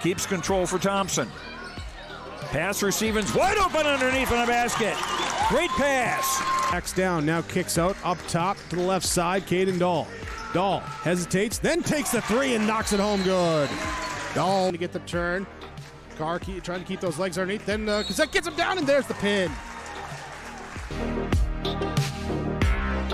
keeps control for Thompson. Pass receiving's wide open underneath on a basket. Great pass. Backs down, now kicks out, up top to the left side, Caden Dahl. Dahl hesitates, then takes the three and knocks it home good. Dahl to get the turn. Carr trying to keep those legs underneath, then Cassette gets him down, and there's the pin.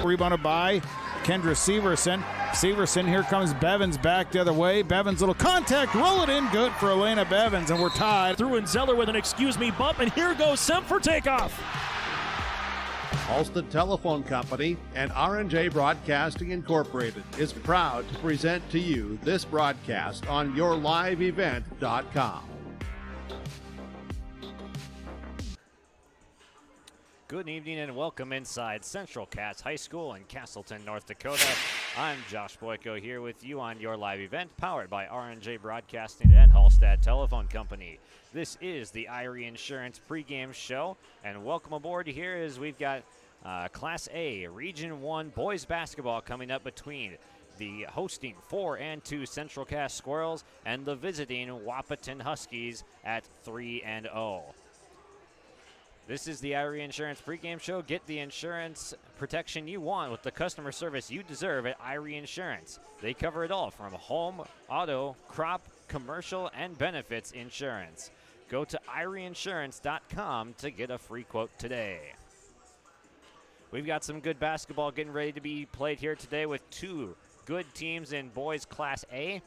Rebounded by Kendra Severson. Severson, here comes Bevins back the other way. Bevins, little contact, roll it in, good for Elena Bevins, and we're tied. Through and Zeller with an excuse me bump, and here goes Semp for takeoff. Halsted Telephone Company and R&J Broadcasting Incorporated is proud to present to you this broadcast on YourLiveEvent.com. Good evening and welcome inside Central Cass High School in Castleton, North Dakota. I'm Josh Boyko here with you on your live event powered by R&J Broadcasting and Halsted Telephone Company. This is the Irie Insurance pregame show, and welcome aboard here as we've got Class A Region 1 boys basketball coming up between the hosting 4-2 Central Cass Squirrels and the visiting Wahpeton Huskies at 3-0. This is the Irie Insurance pregame show. Get the insurance protection you want with the customer service you deserve at Irie Insurance. They cover it all from home, auto, crop, commercial, and benefits insurance. Go to IrieInsurance.com to get a free quote today. We've got some good basketball getting ready to be played here today with two good teams in boys Class A.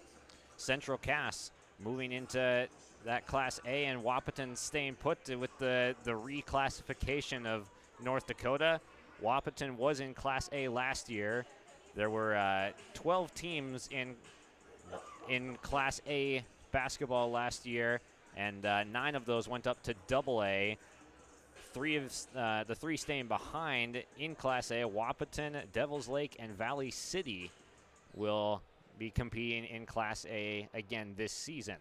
Central Cass moving into that Class A, and Wahpeton staying put with the reclassification of North Dakota. Wahpeton was in Class A last year. There were 12 teams in Class A basketball last year, and 9 of those went up to AA. The three staying behind in Class A, Wahpeton, Devils Lake, and Valley City will be competing in Class A again this season.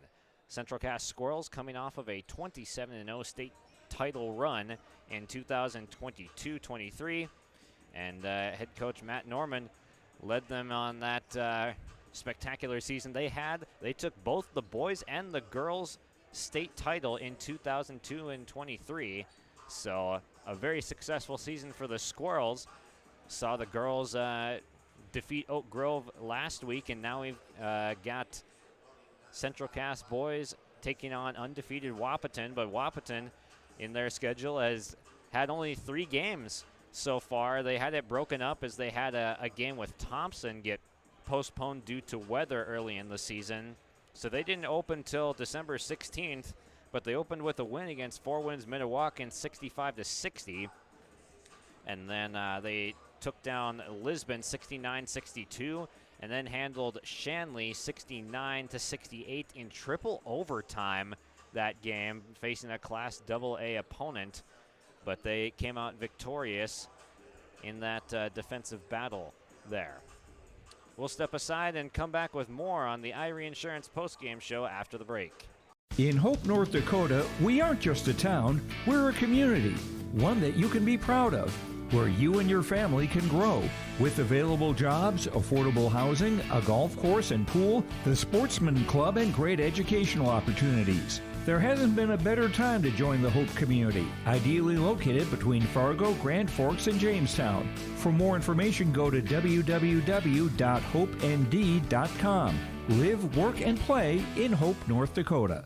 Central Cass Squirrels coming off of a 27-0 state title run in 2022-23, and head coach Matt Norman led them on that spectacular season they had. They took both the boys and the girls state title in 2002 and 23, so a very successful season for the Squirrels. Saw the girls defeat Oak Grove last week, and now we've got Central Cass boys taking on undefeated Wahpeton, but Wahpeton in their schedule has had only 3 games so far. They had it broken up as they had a game with Thompson get postponed due to weather early in the season. So they didn't open till December 16th, but they opened with a win against Four Winds Minnewacan 65-60. And then they took down Lisbon 69-62. And then handled Shanley 69-68 in triple overtime that game, facing a Class AA opponent. But they came out victorious in that defensive battle there. We'll step aside and come back with more on the Irie Insurance postgame show after the break. In Hope, North Dakota, we aren't just a town, we're a community, one that you can be proud of, where you and your family can grow. With available jobs, affordable housing, a golf course and pool, the Sportsman Club, and great educational opportunities. There hasn't been a better time to join the Hope community, ideally located between Fargo, Grand Forks, and Jamestown. For more information, go to www.hopend.com. Live, work, and play in Hope, North Dakota.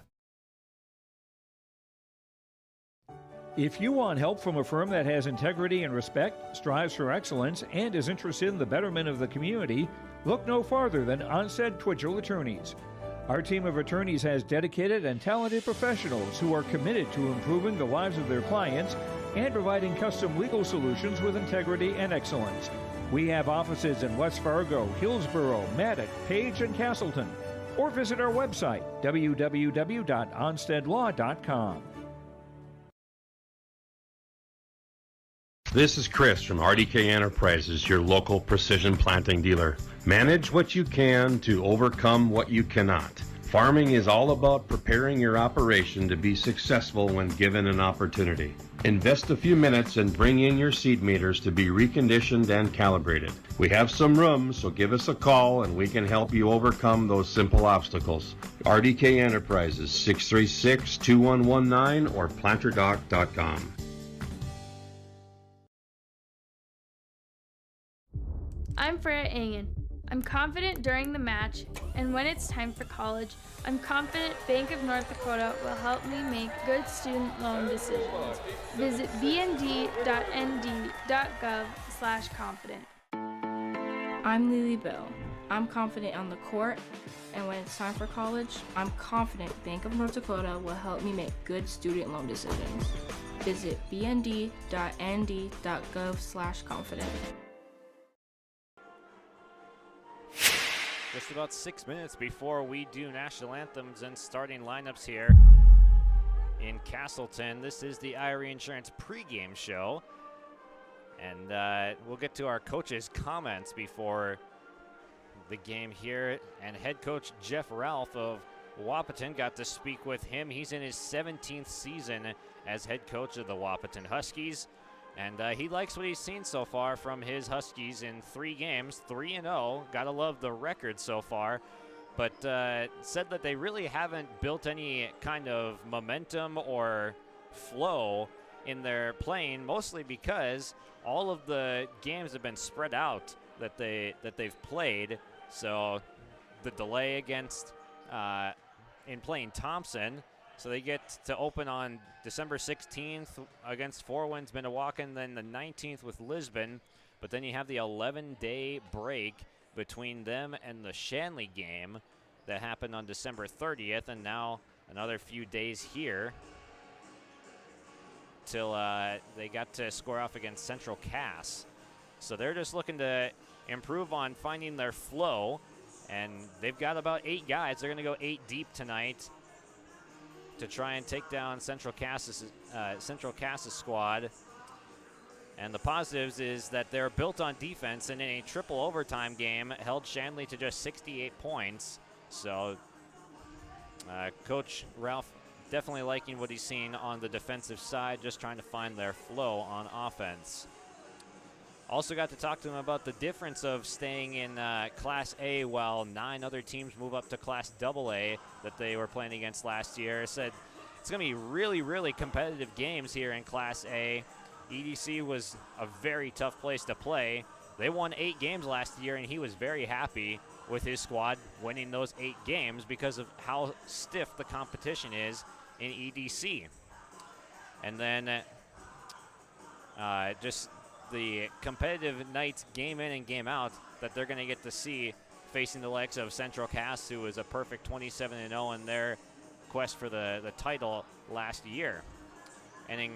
If you want help from a firm that has integrity and respect, strives for excellence, and is interested in the betterment of the community, look no farther than Onstead Twitchell Attorneys. Our team of attorneys has dedicated and talented professionals who are committed to improving the lives of their clients and providing custom legal solutions with integrity and excellence. We have offices in West Fargo, Hillsborough, Maddox, Page, and Castleton. Or visit our website, www.onsteadlaw.com. This is Chris from RDK Enterprises, your local precision planting dealer. Manage what you can to overcome what you cannot. Farming is all about preparing your operation to be successful when given an opportunity. Invest a few minutes and bring in your seed meters to be reconditioned and calibrated. We have some room, so give us a call and we can help you overcome those simple obstacles. RDK Enterprises, 636-2119 or planterdoc.com. I'm Freya Angen. I'm confident during the match, and when it's time for college, I'm confident Bank of North Dakota will help me make good student loan decisions. Visit bnd.nd.gov/confident. I'm Lily Bell. I'm confident on the court, and when it's time for college, I'm confident Bank of North Dakota will help me make good student loan decisions. Visit bnd.nd.gov/confident. Just about 6 minutes before we do national anthems and starting lineups here in Castleton. This is the IRE Insurance pregame show. And we'll get to our coach's comments before the game here. And head coach Jeff Ralph of Wahpeton, got to speak with him. He's in his 17th season as head coach of the Wahpeton Huskies. And he likes what he's seen so far from his Huskies in 3 games, 3-0. Gotta love the record so far. But said that they really haven't built any kind of momentum or flow in their playing, mostly because all of the games have been spread out that they've played. So the delay against in playing Thompson. So they get to open on December 16th against Four Winds Minnewacan, then the 19th with Lisbon. But then you have the 11-day break between them and the Shanley game that happened on December 30th, and now another few days here till they got to square off against Central Cass. So they're just looking to improve on finding their flow, and they've got about 8 guys. They're going to go 8 deep tonight to try and take down Central Cass's squad. And the positives is that they're built on defense, and in a triple overtime game held Shanley to just 68 points. So Coach Ralph definitely liking what he's seen on the defensive side, just trying to find their flow on offense. Also got to talk to him about the difference of staying in Class A while 9 other teams move up to Class AA that they were playing against last year. Said it's going to be really, really competitive games here in Class A. EDC was a very tough place to play. They won 8 games last year, and he was very happy with his squad winning those 8 games because of how stiff the competition is in EDC. And then just the competitive nights game in and game out that they're going to get to see facing the likes of Central Cass, who was a perfect 27-0 in their quest for the title last year. And in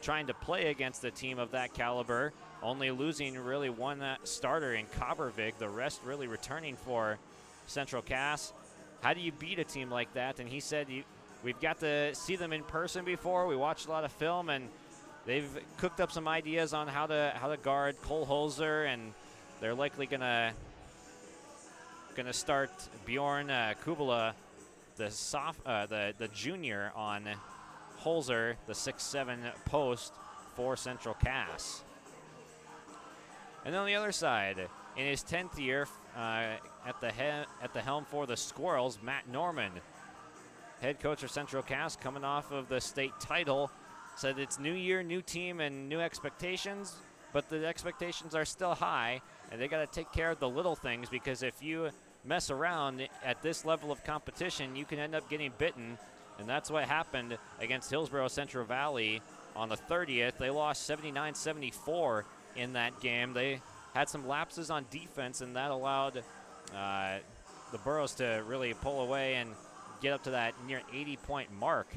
trying to play against a team of that caliber, only losing really one starter in Coppervig, the rest really returning for Central Cass. How do you beat a team like that? And he said, we've got to see them in person before. We watched a lot of film, and they've cooked up some ideas on how to guard Cole Holzer, and they're likely gonna start Bjorn Kubala, the junior, on Holzer, the 6'7" post for Central Cass. And then on the other side, in his 10th year at the helm for the Squirrels, Matt Norman, head coach of Central Cass, coming off of the state title. Said it's new year, new team, and new expectations, but the expectations are still high, and they got to take care of the little things, because if you mess around at this level of competition, you can end up getting bitten, and that's what happened against Hillsborough Central Valley on the 30th. They lost 79-74 in that game. They had some lapses on defense, and that allowed the Burros to really pull away and get up to that near 80-point mark.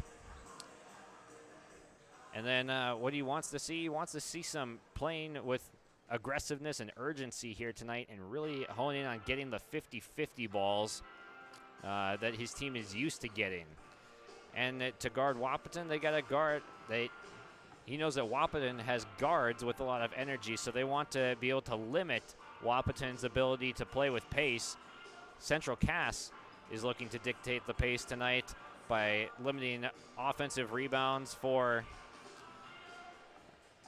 And then what he wants to see, he wants to see some playing with aggressiveness and urgency here tonight, and really honing in on getting the 50-50 balls that his team is used to getting. And to guard Wahpeton, they got to guard. He knows that Wahpeton has guards with a lot of energy, so they want to be able to limit Wahpeton's ability to play with pace. Central Cass is looking to dictate the pace tonight by limiting offensive rebounds for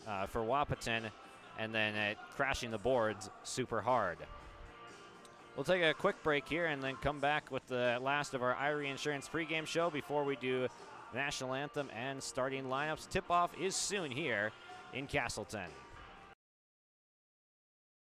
Wahpeton, and then crashing the boards super hard. We'll take a quick break here and then come back with the last of our Irie Insurance pregame show before we do national anthem and starting lineups. Tip-off is soon here in Castleton.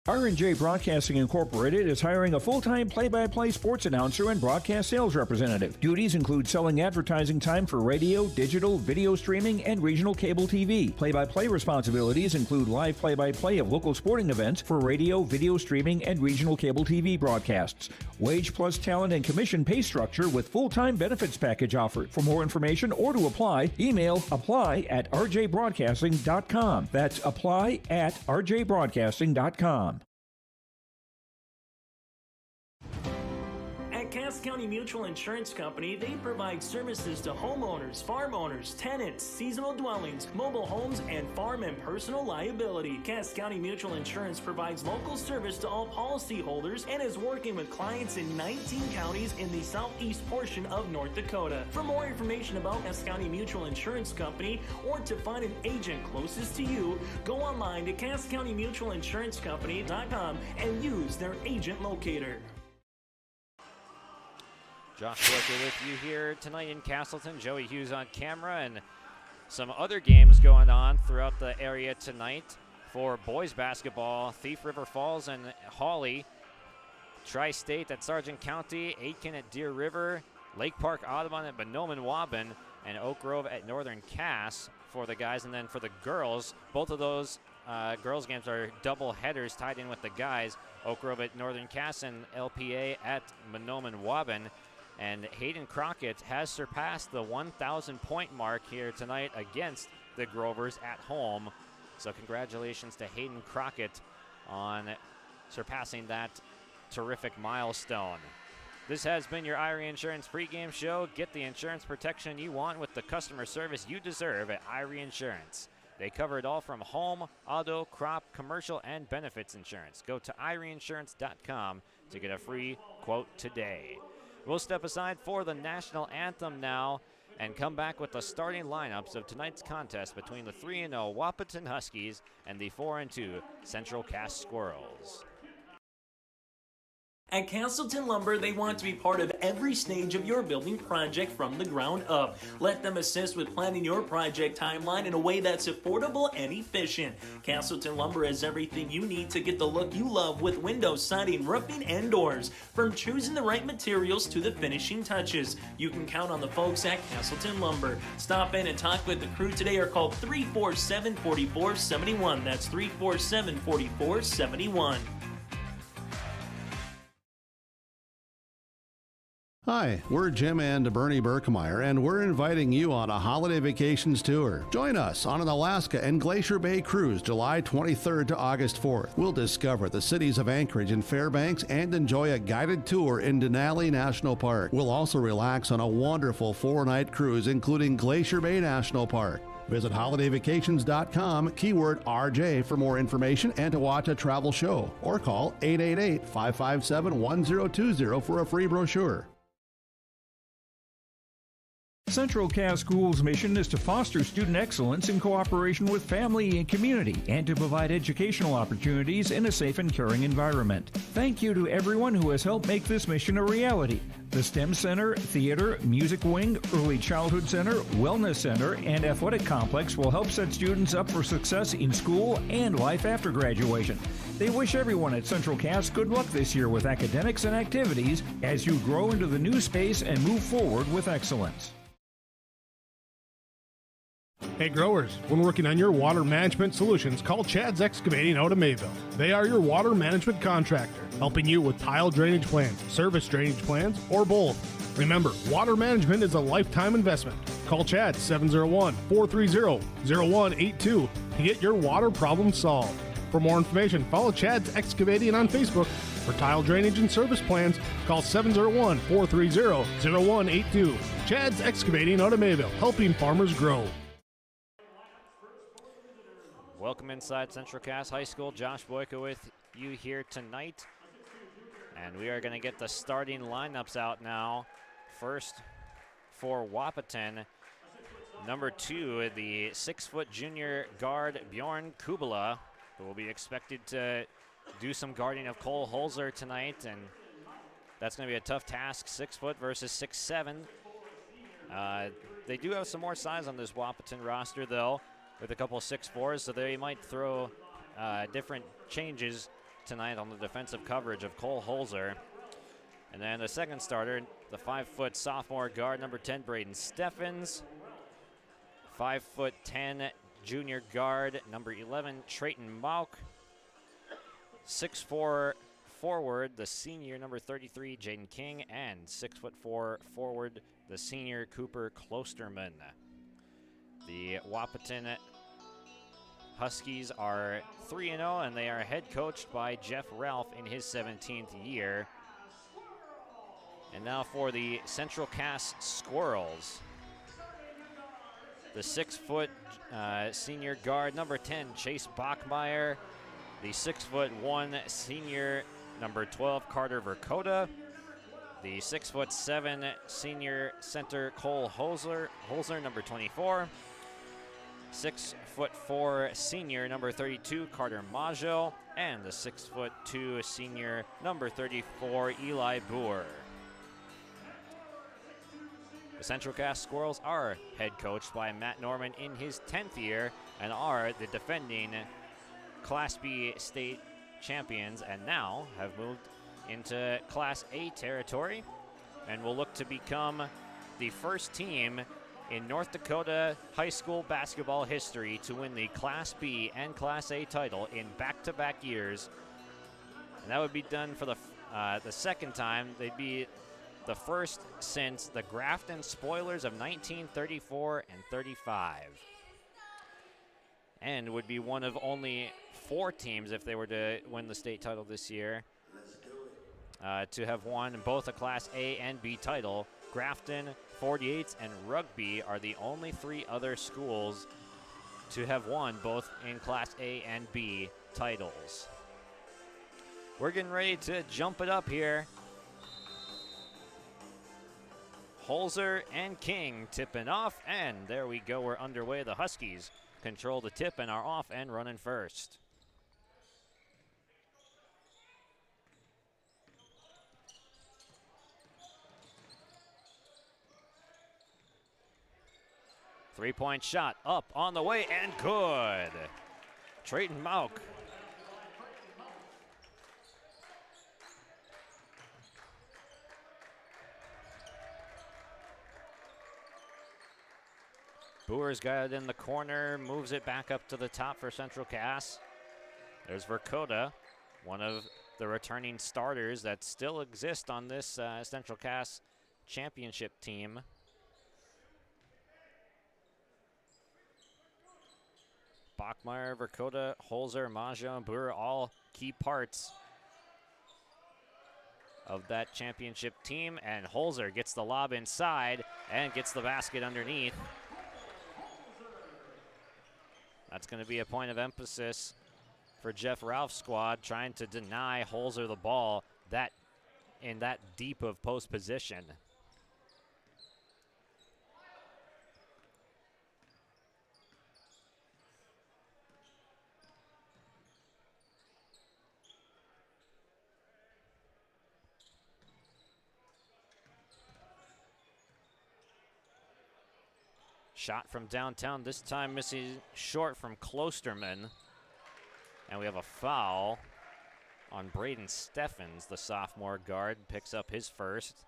R&J Broadcasting Incorporated is hiring a full-time play-by-play sports announcer and broadcast sales representative. Duties include selling advertising time for radio, digital, video streaming, and regional cable TV. Play-by-play responsibilities include live play-by-play of local sporting events for radio, video streaming, and regional cable TV broadcasts. Wage plus talent and commission pay structure with full-time benefits package offered. For more information or to apply, email apply@rjbroadcasting.com. That's apply@rjbroadcasting.com. At Cass County Mutual Insurance Company, they provide services to homeowners, farm owners, tenants, seasonal dwellings, mobile homes, and farm and personal liability. Cass County Mutual Insurance provides local service to all policyholders and is working with clients in 19 counties in the southeast portion of North Dakota. For more information about Cass County Mutual Insurance Company or to find an agent closest to you, go online to CassCountyMutualInsuranceCompany.com and use their agent locator. Josh Walker with you here tonight in Castleton. Joey Hughes on camera, and some other games going on throughout the area tonight for boys basketball. Thief River Falls and Hawley, Tri-State at Sargent County, Aitken at Deer River, Lake Park Audubon at Mahnomen-Waban, and Oak Grove at Northern Cass for the guys. And then for the girls, both of those girls games are double headers tied in with the guys. Oak Grove at Northern Cass and LPA at Mahnomen-Waban. And Hayden Crockett has surpassed the 1,000 point mark here tonight against the Grovers at home. So congratulations to Hayden Crockett on surpassing that terrific milestone. This has been your Irie Insurance pregame show. Get the insurance protection you want with the customer service you deserve at Irie Insurance. They cover it all from home, auto, crop, commercial, and benefits insurance. Go to IrieInsurance.com to get a free quote today. We'll step aside for the national anthem now and come back with the starting lineups of tonight's contest between the 3-0 Wahpeton Huskies and the 4-2 Central Cass Squirrels. At Castleton Lumber, they want to be part of every stage of your building project from the ground up. Let them assist with planning your project timeline in a way that's affordable and efficient. Castleton Lumber has everything you need to get the look you love with windows, siding, roofing, and doors. From choosing the right materials to the finishing touches, you can count on the folks at Castleton Lumber. Stop in and talk with the crew today or call 347-4471. That's 347-4471. Hi, we're Jim and Bernie Berkemeyer, and we're inviting you on a holiday vacations tour. Join us on an Alaska and Glacier Bay cruise July 23rd to August 4th. We'll discover the cities of Anchorage and Fairbanks and enjoy a guided tour in Denali National Park. We'll also relax on a wonderful 4-night cruise including Glacier Bay National Park. Visit holidayvacations.com, keyword RJ for more information and to watch a travel show, or call 888-557-1020 for a free brochure. Central Cass Schools' mission is to foster student excellence in cooperation with family and community and to provide educational opportunities in a safe and caring environment. Thank you to everyone who has helped make this mission a reality. The STEM Center, Theater, Music Wing, Early Childhood Center, Wellness Center, and Athletic Complex will help set students up for success in school and life after graduation. They wish everyone at Central Cass good luck this year with academics and activities as you grow into the new space and move forward with excellence. Hey growers, when working on your water management solutions, call Chad's Excavating out of Mayville. They are your water management contractor, helping you with tile drainage plans, service drainage plans, or both. Remember, water management is a lifetime investment. Call Chad 701-430-0182 to get your water problem solved. For more information, follow Chad's Excavating on Facebook. For tile drainage and service plans, call 701-430-0182. Chad's Excavating out of Mayville, helping farmers grow. Welcome inside Central Cass High School. Josh Boyko with you here tonight And we are going to get the starting lineups out now. First for Wahpeton, number 2, the 6-foot junior guard Bjorn Kubala, who will be expected to do some guarding of Cole Holzer tonight, and that's going to be a tough task, 6 foot versus 6'7". They do have some more size on this Wahpeton roster, though, with a couple 6'4s, so they might throw different changes tonight on the defensive coverage of Cole Holzer. And then the second starter, the 5-foot sophomore guard, number 10, Braden Steffens. 5'10" junior guard, number 11, Trayton Mauk. 6'4" forward, the senior, number 33, Jaden King. And 6'4" forward, the senior, Cooper Klosterman. The Wahpeton Huskies are 3-0, and they are head coached by Jeff Ralph in his 17th year. And now for the Central Cass Squirrels. The 6-foot senior guard, number 10, Chase Bachmeyer. The 6'1" senior, number 12, Carter Verkota. The 6'7" senior center, Cole Holzer, number 24. 6'4" senior, number 32, Carter Maggio. And the 6'2" senior, number 34, Eli Boer. The Central Cass Squirrels are head coached by Matt Norman in his 10th year and are the defending Class B state champions, and now have moved into Class A territory and will look to become the first team in North Dakota high school basketball history to win the Class B and Class A title in back-to-back years. And that would be done for the second time. They'd be the first since the Grafton Spoilers of 1934 and 35. And would be one of only 4 teams, if they were to win the state title this year, to have won both a Class A and B title. Grafton, 48s, and Rugby are the only 3 other schools to have won both in Class A and B titles. We're getting ready to jump it up here. Holzer and King tipping off, and there we go, we're underway. The Huskies control the tip and are off and running first. Three-point shot up on the way and good. Trayton Mauk. Boer's got it in the corner, moves it back up to the top for Central Cass. There's Verkota, one of the returning starters that still exist on this Central Cass championship team. Bachmeyer, Verkota, Holzer, Maggio, and Boer, all key parts of that championship team. And Holzer gets the lob inside and gets the basket underneath. That's going to be a point of emphasis for Jeff Ralph's squad, trying to deny Holzer the ball in that deep of post position. Shot from downtown, this time missing short from Klosterman. And we have a foul on Braden Steffens, the sophomore guard, picks up his first.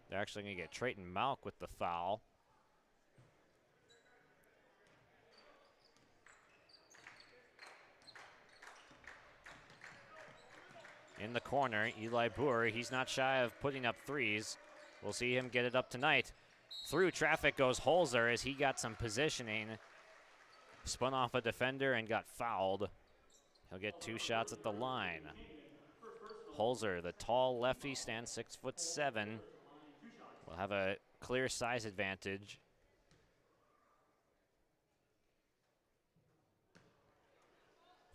They're actually going to get Trayton Mauk with the foul. In the corner, Eli Boer, he's not shy of putting up threes. We'll see him get it up tonight. Through traffic goes Holzer as he got some positioning. Spun off a defender and got fouled. He'll get 2 shots at the line. Holzer, the tall lefty, stands 6'7". Will have a clear size advantage.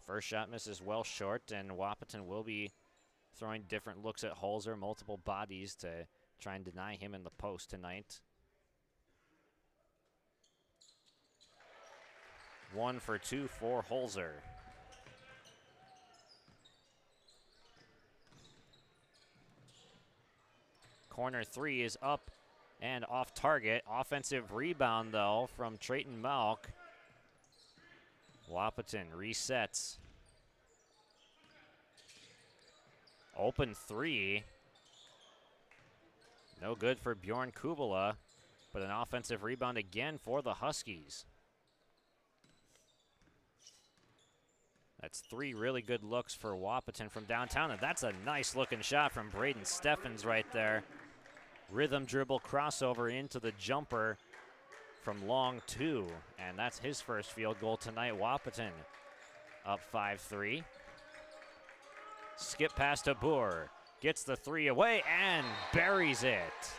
First shot misses well short, and Wahpeton will be throwing different looks at Holzer, multiple bodies to try and deny him in the post tonight. 1 for 2 for Holzer. Corner three is up and off target. Offensive rebound, though, from Trayton Malk. Wahpeton resets. Open three. No good for Bjorn Kubala, but an offensive rebound again for the Huskies. That's 3 really good looks for Wahpeton from downtown, and that's a nice looking shot from Braden Steffens right there. Rhythm dribble crossover into the jumper from long 2, and that's his first field goal tonight. Wahpeton up 5-3. Skip pass to Boer, gets the 3 away and buries it.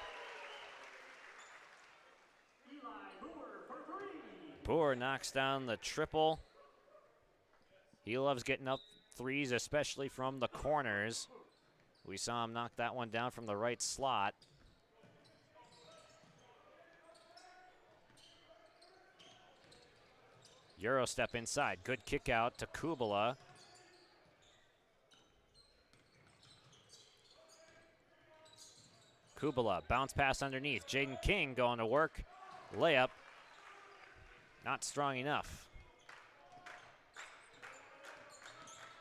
Boer knocks down the triple. He loves getting up threes, especially from the corners. We saw him knock that one down from the right slot. Euro step inside. Good kick out to Kubala. Kubala, bounce pass underneath. Jaden King going to work. Layup. Not strong enough.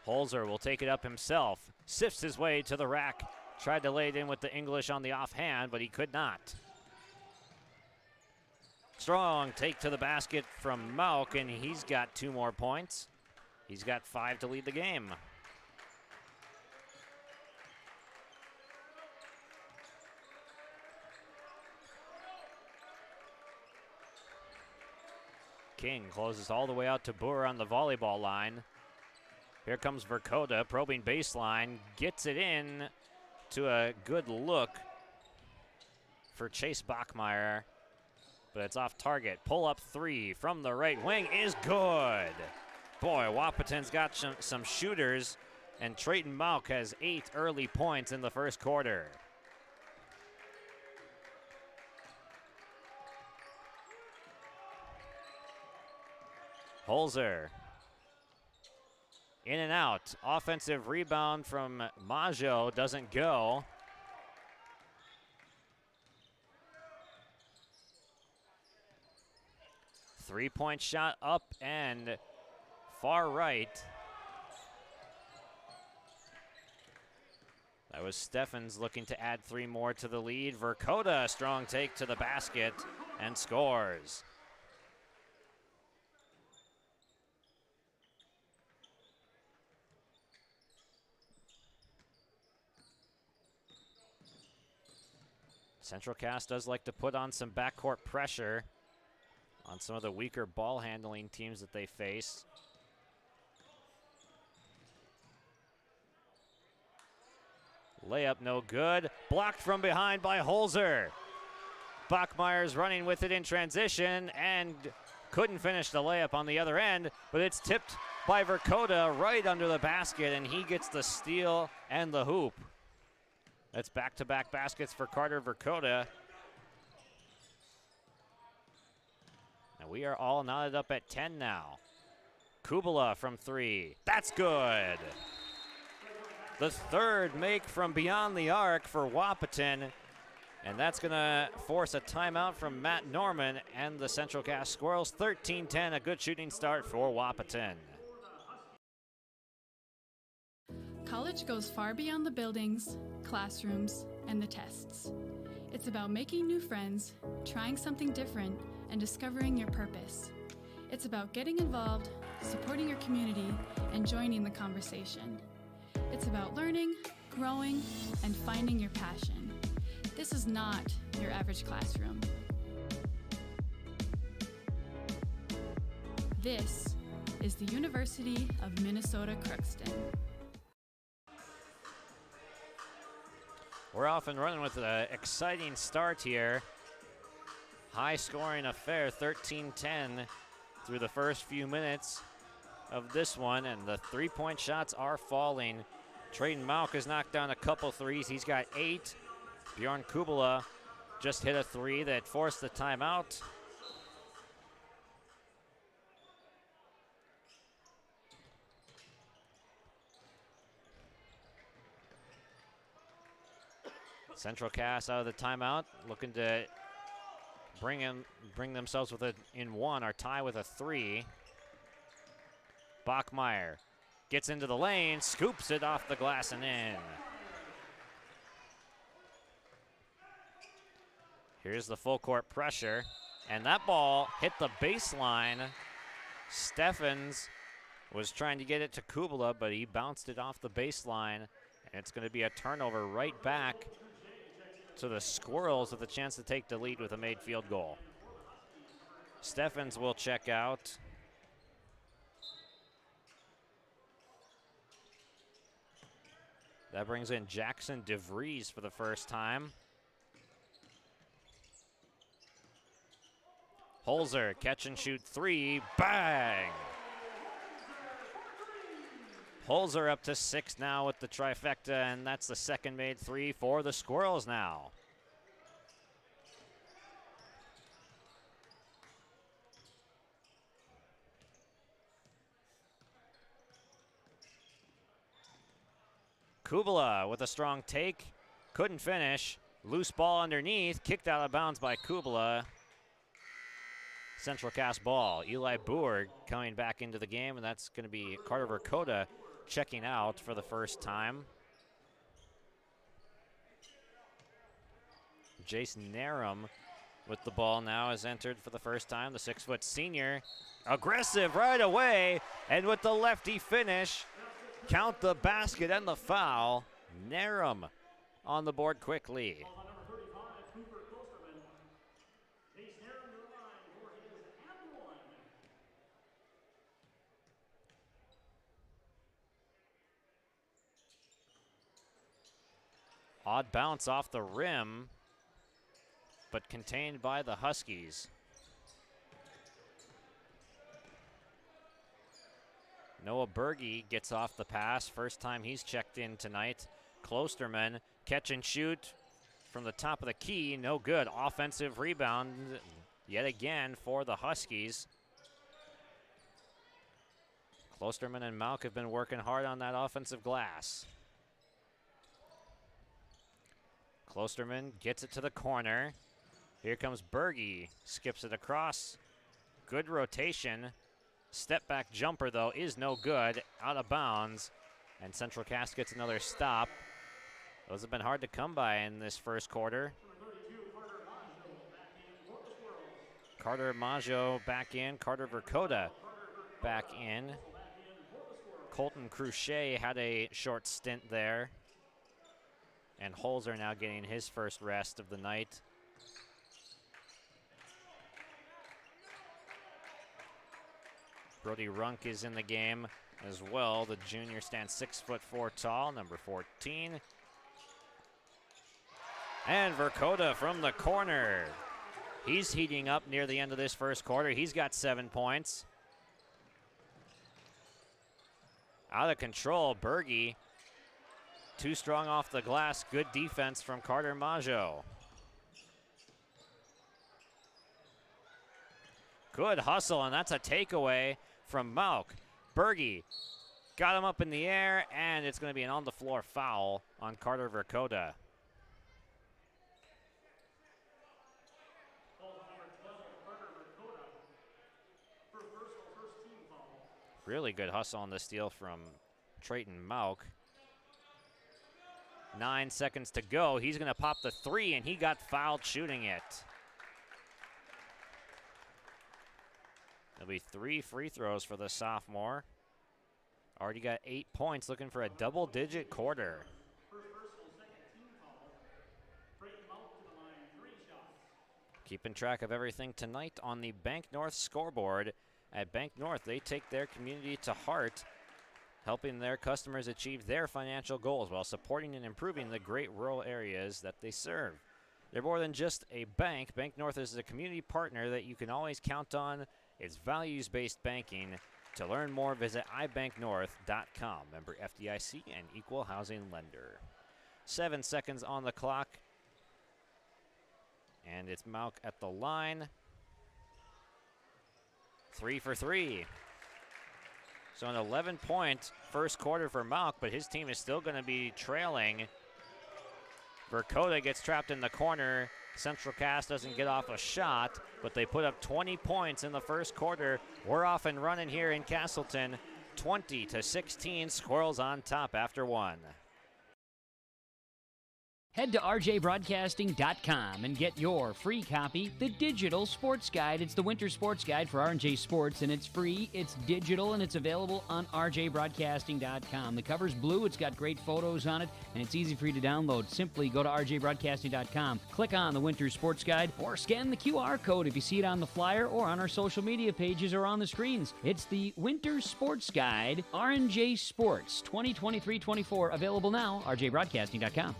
Holzer will take it up himself. Sifts his way to the rack. Tried to lay it in with the English on the offhand, but he could not. Strong take to the basket from Malk, and he's got 2 more points. He's got 5 to lead the game. King closes all the way out to Boer on the volleyball line. Here comes Verkota, probing baseline, gets it in to a good look for Chase Bachmeyer, but it's off target. Pull up 3 from the right wing is good. Boy, Wahpeton's got some shooters, and Trayton Malk has 8 early points in the first quarter. Holzer. In and out. Offensive rebound from Maggio doesn't go. Three-point shot up and far right. That was Steffens looking to add 3 more to the lead. Verkota, strong take to the basket and scores. Central Cass does like to put on some backcourt pressure on some of the weaker ball handling teams that they face. Layup no good. Blocked from behind by Holzer. Bachmeyer's running with it in transition and couldn't finish the layup on the other end, but it's tipped by Verkota right under the basket, and he gets the steal and the hoop. That's back-to-back baskets for Carter Verkota. And we are all knotted up at 10 now. Kubala from 3. That's good. The 3rd make from beyond the arc for Wahpeton. And that's going to force a timeout from Matt Norman and the Central Cass Squirrels. 13-10, a good shooting start for Wahpeton. College goes far beyond the buildings, classrooms, and the tests. It's about making new friends, trying something different, and discovering your purpose. It's about getting involved, supporting your community, and joining the conversation. It's about learning, growing, and finding your passion. This is not your average classroom. This is the University of Minnesota Crookston. We're off and running with an exciting start here. High-scoring affair, 13-10 through the first few minutes. of this one, and the three-point shots are falling. Trayton Malk has knocked down a couple threes. He's got 8. Bjorn Kubala just hit a 3 that forced the timeout. Central Cass out of the timeout, looking to bring themselves with in 1 or tie with a 3. Bachmeyer gets into the lane, scoops it off the glass and in. Here's the full court pressure, and that ball hit the baseline. Steffens was trying to get it to Kubala, but he bounced it off the baseline, and it's going to be a turnover right back to the Squirrels with a chance to take the lead with a made field goal. Steffens will check out. That brings in Jackson DeVries for the first time. Holzer, catch and shoot 3, bang! Holzer up to 6 now with the trifecta, and that's the second made 3 for the Squirrels now. Kubala with a strong take, couldn't finish. Loose ball underneath, kicked out of bounds by Kubala. Central Cass ball. Eli Boer coming back into the game, and that's going to be Carter Verkota checking out for the first time. Jason Narum with the ball now has entered for the first time. The 6-foot senior, aggressive right away, and with the lefty finish, count the basket and the foul. Narum on the board quickly. Odd bounce off the rim, but contained by the Huskies. Noah Berge gets off the pass. First time he's checked in tonight. Klosterman, catch and shoot from the top of the key. No good. Offensive rebound yet again for the Huskies. Klosterman and Malk have been working hard on that offensive glass. Klosterman gets it to the corner. Here comes Berge, skips it across. Good rotation. Step back jumper, though, is no good. Out of bounds. And Central Cass gets another stop. Those have been hard to come by in this first quarter. Carter Maggio back in. Carter Verkota back in. Colton Cruchet had a short stint there. And Holzer now getting his first rest of the night. Brody Runk is in the game as well. The junior stands 6'4" tall, number 14. And Verkota from the corner. He's heating up near the end of this first quarter. He's got 7 points. Out of control, Berge. Too strong off the glass. Good defense from Carter Maggio. Good hustle, and that's a takeaway from Malk. Berge got him up in the air, and it's going to be an on-the-floor foul on Carter Verkota. Really good hustle on the steal from Trayton Malk. 9 seconds to go. He's going to pop the 3, and he got fouled shooting it. There'll be 3 free throws for the sophomore. Already got 8 points, looking for a double-digit quarter. Keeping track of everything tonight on the Bank North scoreboard. At Bank North, they take their community to heart, helping their customers achieve their financial goals while supporting and improving the great rural areas that they serve. They're more than just a bank. Bank North is a community partner that you can always count on. It's values-based banking To learn more, visit ibanknorth.com. Member FDIC and equal housing lender. 7 seconds on the clock. And it's Mauk at the line. 3 for 3. So an 11-point first quarter for Mauk, but his team is still going to be trailing. Dakota gets trapped in the corner. Central Cass doesn't get off a shot, but they put up 20 points in the first quarter. We're off and running here in Castleton. 20-16, Squirrels on top after one. Head to rjbroadcasting.com and get your free copy, the Digital Sports Guide. It's the winter sports guide for R&J Sports, and it's free, it's digital, and it's available on rjbroadcasting.com. The cover's blue, it's got great photos on it, and it's easy for you to download. Simply go to rjbroadcasting.com, click on the winter sports guide, or scan the QR code if you see it on the flyer or on our social media pages or on the screens. It's the Winter Sports Guide, R&J Sports, 2023-24, available now, rjbroadcasting.com.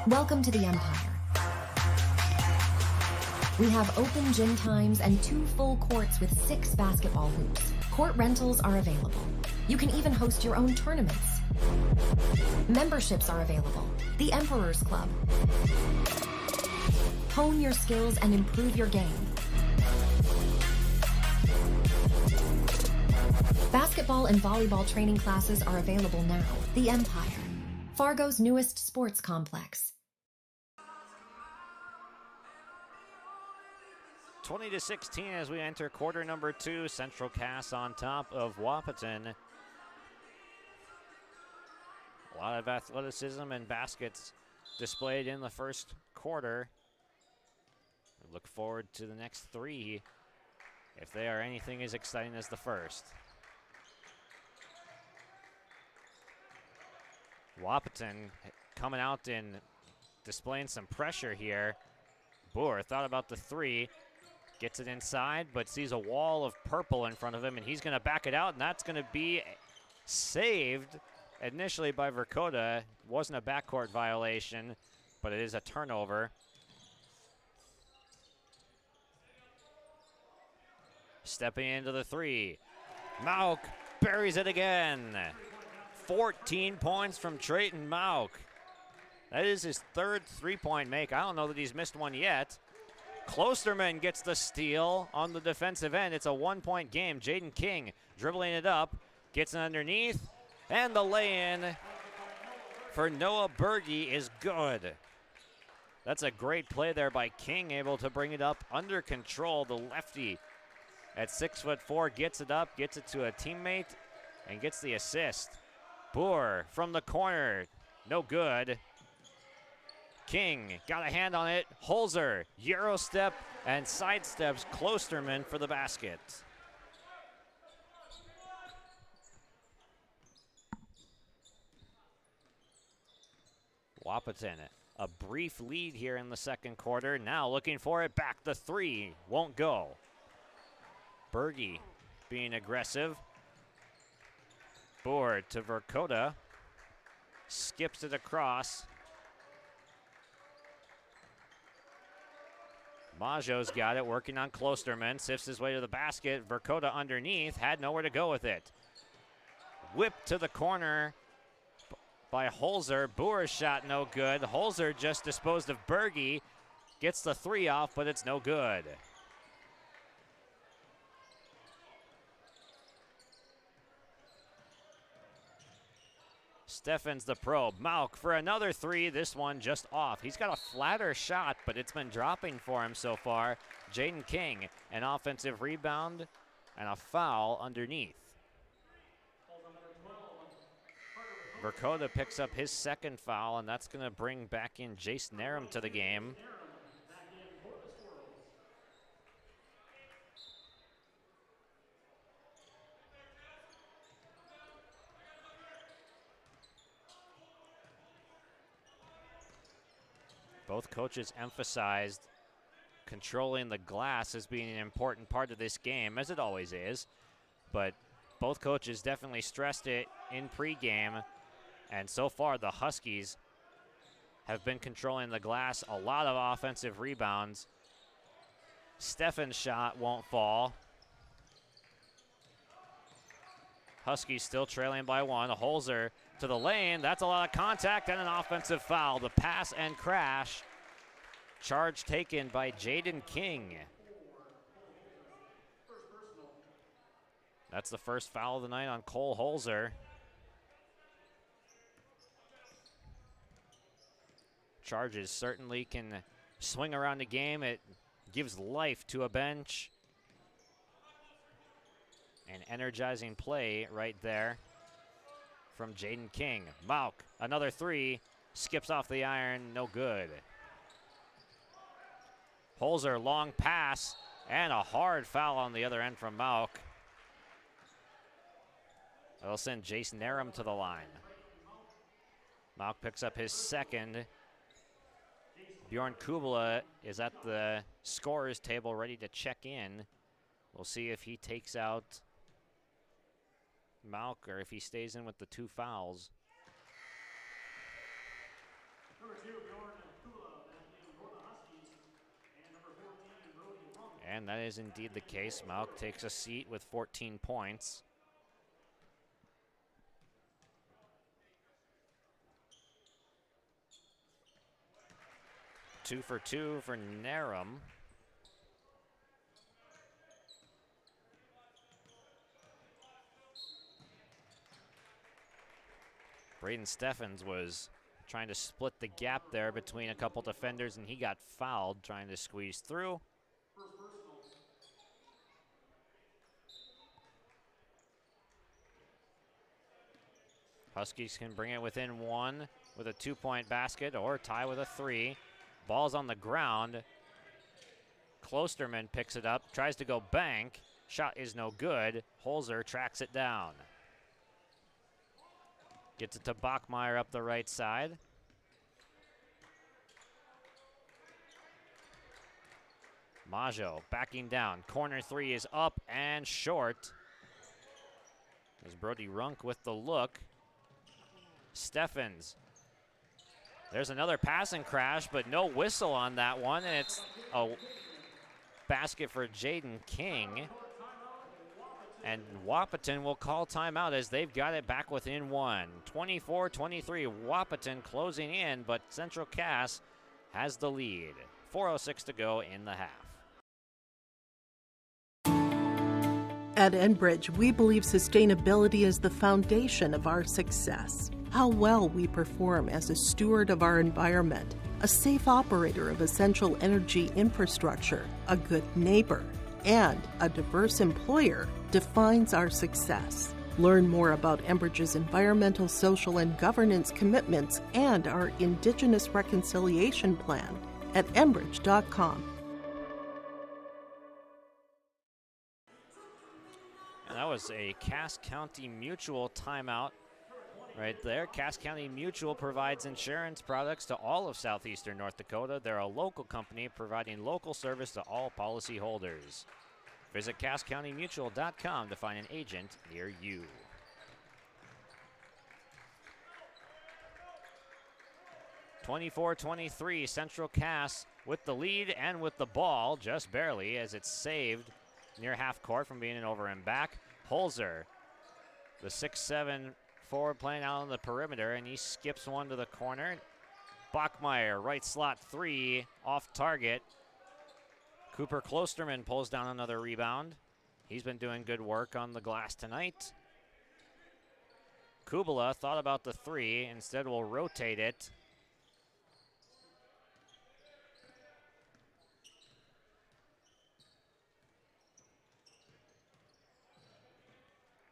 Welcome to the Empire. We have open gym times and 2 full courts with 6 basketball hoops. Court rentals are available. You can even host your own tournaments. Memberships are available. The Emperor's Club. Hone your skills and improve your game. Basketball and volleyball training classes are available now. The Empire, Fargo's newest sports complex. 20-16 as we enter quarter number 2. Central Cass on top of Wahpeton. A lot of athleticism and baskets displayed in the first quarter. We look forward to the next 3 if they are anything as exciting as the first. Wahpeton coming out and displaying some pressure here. Boer thought about the 3. Gets it inside, but sees a wall of purple in front of him, and he's going to back it out, and that's going to be saved initially by Dakota. Wasn't a backcourt violation, but it is a turnover. Stepping into the 3. Mauk buries it again. 14 points from Trayton Mauk. That is his 3rd three-point make. I don't know that he's missed one yet. Klosterman gets the steal on the defensive end. It's a 1-point game. Jaden King dribbling it up, gets it underneath, and the lay-in for Noah Berge is good. That's a great play there by King, able to bring it up under control. The lefty at 6'4" gets it up, gets it to a teammate, and gets the assist. Boer from the corner, no good. King got a hand on it. Holzer, Euro step, and sidesteps Klosterman for the basket. Wahpeton, a brief lead here in the second quarter. Now looking for it back. The 3 won't go. Berge being aggressive. Board to Dakota. Skips it across. Majo's got it, working on Klosterman. Sifts his way to the basket. Dakota underneath, had nowhere to go with it. Whipped to the corner by Holzer. Boer's shot no good. Holzer just disposed of Berge. Gets the 3 off, but it's no good. Steffens the probe. Mauk for another 3. This one just off. He's got a flatter shot, but it's been dropping for him so far. Jaden King, an offensive rebound and a foul underneath. Dakota picks up his 2nd foul, and that's going to bring back in Jace Narum to the game. Both coaches emphasized controlling the glass as being an important part of this game, as it always is. But both coaches definitely stressed it in pregame. And so far, the Huskies have been controlling the glass. A lot of offensive rebounds. Steffen's shot won't fall. Huskies still trailing by 1. Holzer to the lane. That's a lot of contact and an offensive foul. The pass and crash. Charge taken by Jaden King. That's the first foul of the night on Cole Holzer. Charges certainly can swing around the game. It gives life to a bench. An energizing play right there from Jaden King. Mauk, another 3, skips off the iron, no good. Holzer, long pass, and a hard foul on the other end from Mauk. That'll send Jace Narum to the line. Mauk picks up his second. Bjorn Kubala is at the scorer's table ready to check in. We'll see if he takes out Mauk or if he stays in with the 2 fouls. And that is indeed the case. Mauk takes a seat with 14 points. Two for 2 for Narum. Braden Steffens was trying to split the gap there between a couple defenders, and he got fouled trying to squeeze through. Huskies can bring it within 1 with a 2-point basket or tie with a 3. Ball's on the ground. Klosterman picks it up, tries to go bank. Shot is no good. Holzer tracks it down. Gets it to Bachmeyer up the right side. Maggio backing down. Corner 3 is up and short. There's Brody Runk with the look. Steffens. There's another passing crash, but no whistle on that one. And it's a basket for Jaden King. And Wahpeton will call timeout as they've got it back within 1. 24-23, Wahpeton closing in, but Central Cass has the lead. 4:06 to go in the half. At Enbridge, we believe sustainability is the foundation of our success. How well we perform as a steward of our environment, a safe operator of essential energy infrastructure, a good neighbor, and a diverse employer defines our success. Learn more about Enbridge's environmental, social, and governance commitments and our Indigenous Reconciliation Plan at enbridge.com. And that was a Cass County Mutual timeout right there. Cass County Mutual provides insurance products to all of southeastern North Dakota. They're a local company providing local service to all policyholders. Visit CassCountyMutual.com to find an agent near you. (24-23) Central Cass with the lead and with the ball, just barely, as it's saved near half court from being an over and back. Holzer, the 6'7" forward, playing out on the perimeter, and he skips one to the corner. Bachmeyer, right slot 3, off target. Cooper Klosterman pulls down another rebound. He's been doing good work on the glass tonight. Kubala thought about the 3, instead will rotate it.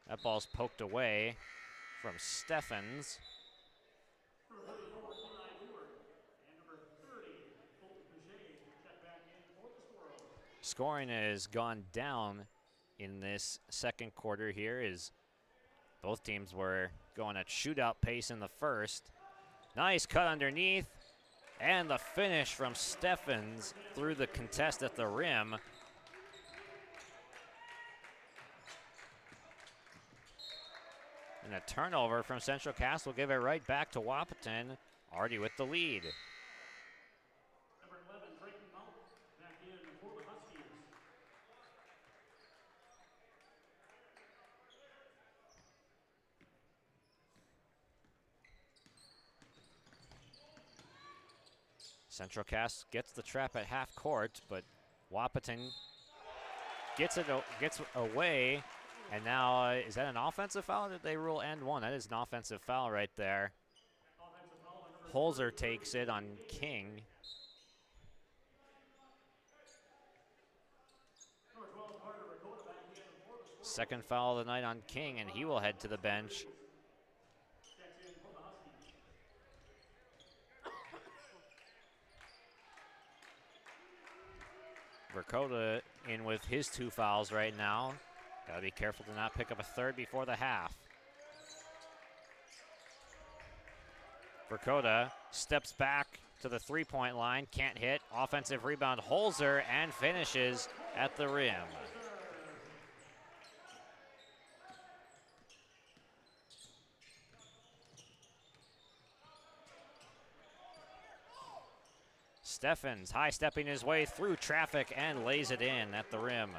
That ball's poked away from Steffens. Scoring has gone down in this second quarter here as both teams were going at shootout pace in the first. Nice cut underneath, and the finish from Steffens through the contest at the rim. And a turnover from Central Cass will give it right back to Wahpeton, already with the lead. Central Cass gets the trap at half court, but Wahpeton gets away. And now, is that an offensive foul? Or did they rule end one? That is an offensive foul right there. Holzer takes it on King. Second foul of the night on King, and he will head to the bench. Dakota in with his 2 fouls right now. Gotta be careful to not pick up a third before the half. Dakota steps back to the 3-point line, can't hit. Offensive rebound, Holzer, and finishes at the rim. Steffens high-stepping his way through traffic and lays it in at the rim.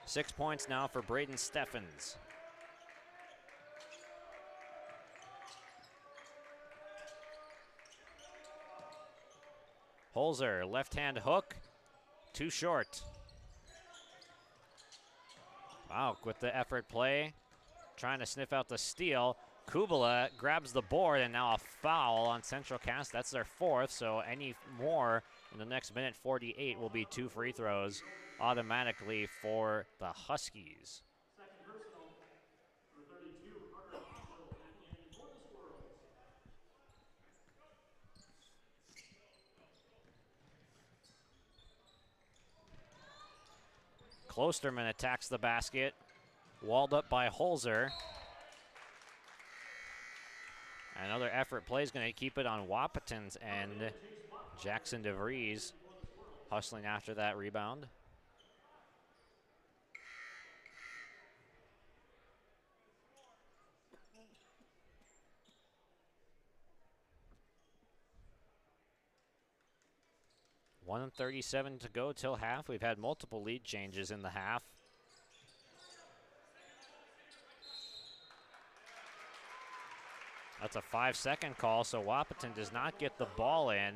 6 points now for Braden Steffens. Holzer, left-hand hook, too short. Wow, with the effort play, trying to sniff out the steal. Kubala grabs the board, and now a foul on Central Cass. That's their 4th, so any more in the next minute 48 will be 2 free throws automatically for the Huskies. Klosterman attacks the basket, walled up by Holzer. Another effort play is going to keep it on Wahpeton's end. Jackson DeVries hustling after that rebound. $1:37 to go till half. We've had multiple lead changes in the half. That's a 5-second call, so Wahpeton does not get the ball in.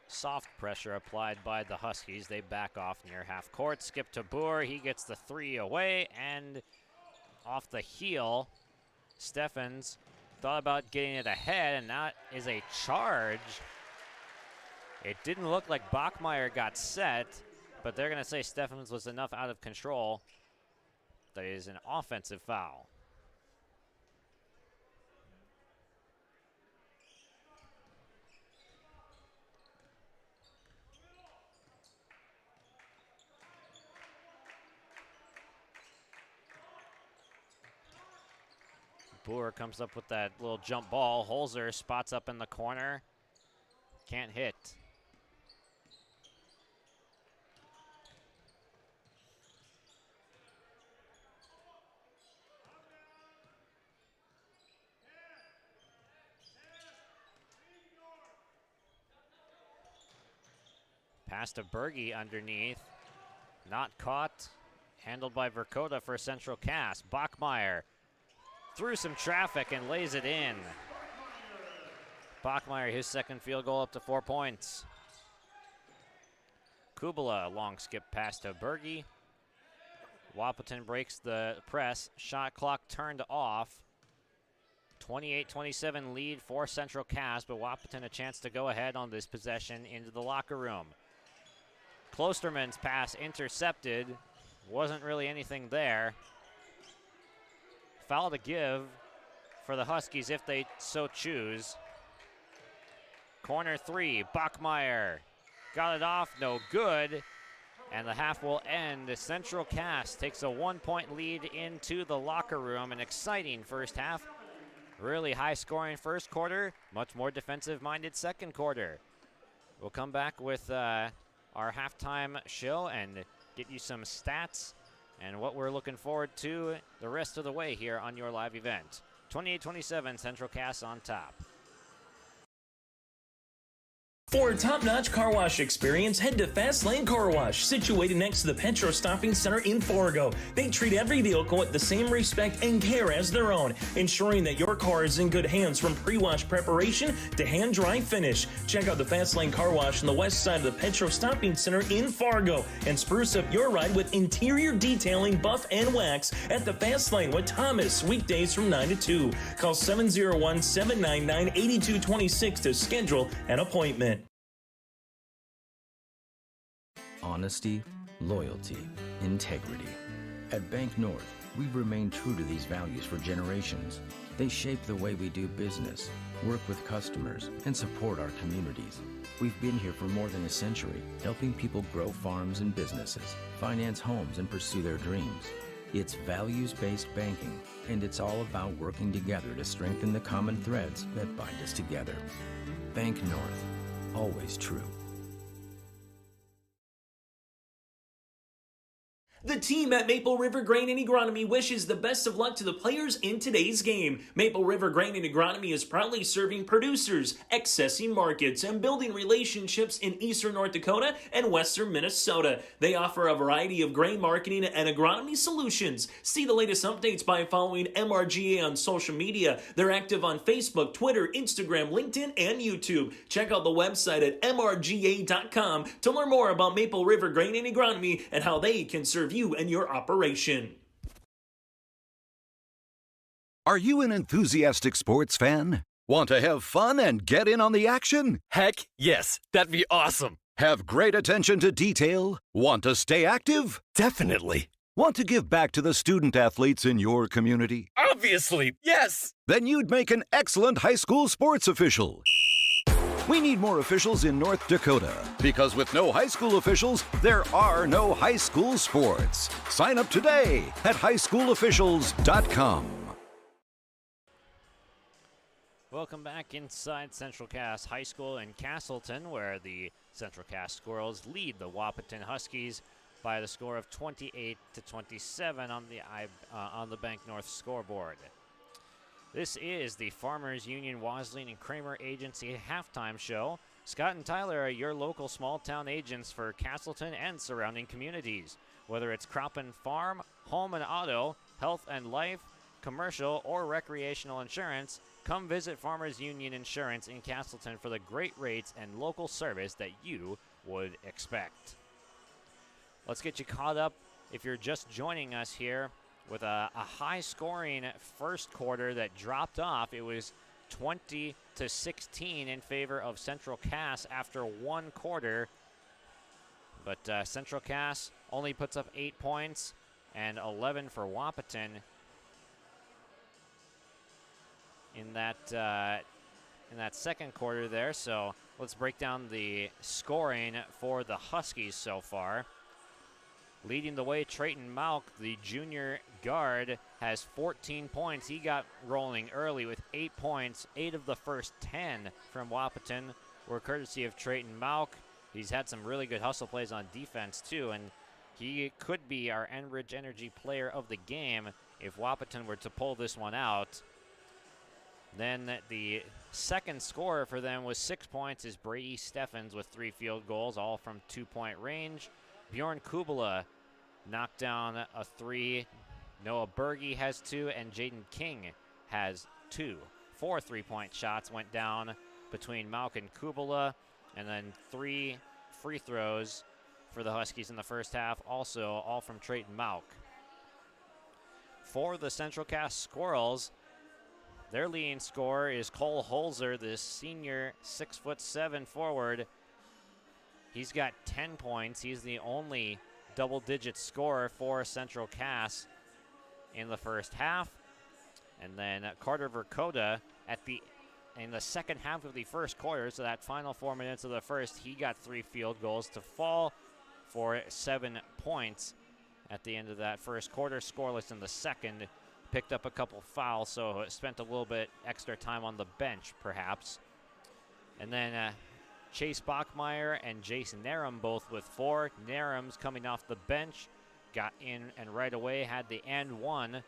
Soft pressure applied by the Huskies. They back off near half court. Skip to Boer. He gets the 3 away, and off the heel, Steffens thought about getting it ahead, and that is a charge. It didn't look like Bachmeier got set, but they're going to say Steffens was enough out of control. That is an offensive foul. Boer comes up with that little jump ball. Holzer spots up in the corner. Can't hit. Pass to Berge underneath. Not caught. Handled by Dakota for Central Cass. Bachmeier through some traffic and lays it in. Bachmeier, his second field goal, up to 4 points. Kubala, long skip pass to Berge. Wahpeton breaks the press. Shot clock turned off. 28-27 lead for Central Cass, but Wahpeton a chance to go ahead on this possession into the locker room. Klosterman's pass intercepted. Wasn't really anything there. Foul to give for the Huskies if they so choose. Corner 3, Bachmeier got it off, no good. And the half will end. Central Cass takes a 1-point lead into the locker room. An exciting first half. Really high scoring first quarter, much more defensive minded second quarter. We'll come back with our halftime show and get you some stats and what we're looking forward to the rest of the way here on your live event. 28-27, Central Cass on top. For a top-notch car wash experience, head to Fast Lane Car Wash, situated next to the Petro Stopping Center in Fargo. They treat every vehicle with the same respect and care as their own, ensuring that your car is in good hands from pre-wash preparation to hand-dry finish. Check out the Fast Lane Car Wash on the west side of the Petro Stopping Center in Fargo and spruce up your ride with interior detailing, buff, and wax at the Fast Lane with Thomas, weekdays from 9 to 2. Call 701-799-8226 to schedule an appointment. Honesty, loyalty, integrity. At Bank North, we've remained true to these values for generations. They shape the way we do business, work with customers, and support our communities. We've been here for more than a century, helping people grow farms and businesses, finance homes, and pursue their dreams. It's values-based banking, and it's all about working together to strengthen the common threads that bind us together. Bank North, always true. The team at Maple River Grain and Agronomy wishes the best of luck to the players in today's game. Maple River Grain and Agronomy is proudly serving producers, accessing markets, and building relationships in eastern North Dakota and western Minnesota. They offer a variety of grain marketing and agronomy solutions. See the latest updates by following MRGA on social media. They're active on Facebook, Twitter, Instagram, LinkedIn, and YouTube. Check out the website at mrga.com to learn more about Maple River Grain and Agronomy and how they can serve you and your operation. Are you an enthusiastic sports fan? Want to have fun and get in on the action? Heck, yes. That'd be awesome. Have great attention to detail? Want to stay active? Definitely. Want to give back to the student athletes in your community? Obviously, yes. Then you'd make an excellent high school sports official. We need more officials in North Dakota, because with no high school officials, there are no high school sports. Sign up today at highschoolofficials.com. Welcome back inside Central Cass High School in Castleton, where the Central Cass Squirrels lead the Wahpeton Huskies by the score of 28-27 on the Bank North scoreboard. This is the Farmers Union Wasling and Kramer Agency halftime show. Scott and Tyler are your local small-town agents for Castleton and surrounding communities. Whether it's crop and farm, home and auto, health and life, commercial, or recreational insurance, come visit Farmers Union Insurance in Castleton for the great rates and local service that you would expect. Let's get you caught up if you're just joining us here with a high-scoring first quarter that dropped off. It was 20-16 in favor of Central Cass after one quarter. But Central Cass only puts up 8 points and 11 for Wahpeton in that second quarter there. So let's break down the scoring for the Huskies so far. Leading the way, Trayton Malk, the junior guard, has 14 points. He got rolling early with 8 points. 8 of the first 10 from Wahpeton were courtesy of Trayton Malk. He's had some really good hustle plays on defense, too, and he could be our Enbridge Energy player of the game if Wahpeton were to pull this one out. Then the second scorer for them was 6 points is Brady Steffens with 3 field goals, all from 2-point range. Bjorn Kubala knocked down a 3. Noah Berge has 2, and Jaden King has 2. 4 3-point shots went down between Malk and Kubala, and then 3 free throws for the Huskies in the first half, also all from Trayton Malk. For the Central Cass Squirrels, their leading scorer is Cole Holzer, the senior 6'7" forward. He's got 10 points. He's the only double-digit scorer for Central Cass in the first half. And then Carter Verkoda in the second half of the first quarter, so that final 4 minutes of the first, he got 3 field goals to fall for 7 points at the end of that first quarter. Scoreless in the second. Picked up a couple fouls, so spent a little bit extra time on the bench, perhaps. And then Chase Bachmeyer and Jason Narum both with 4. Narum's coming off the bench got in and right away had the and one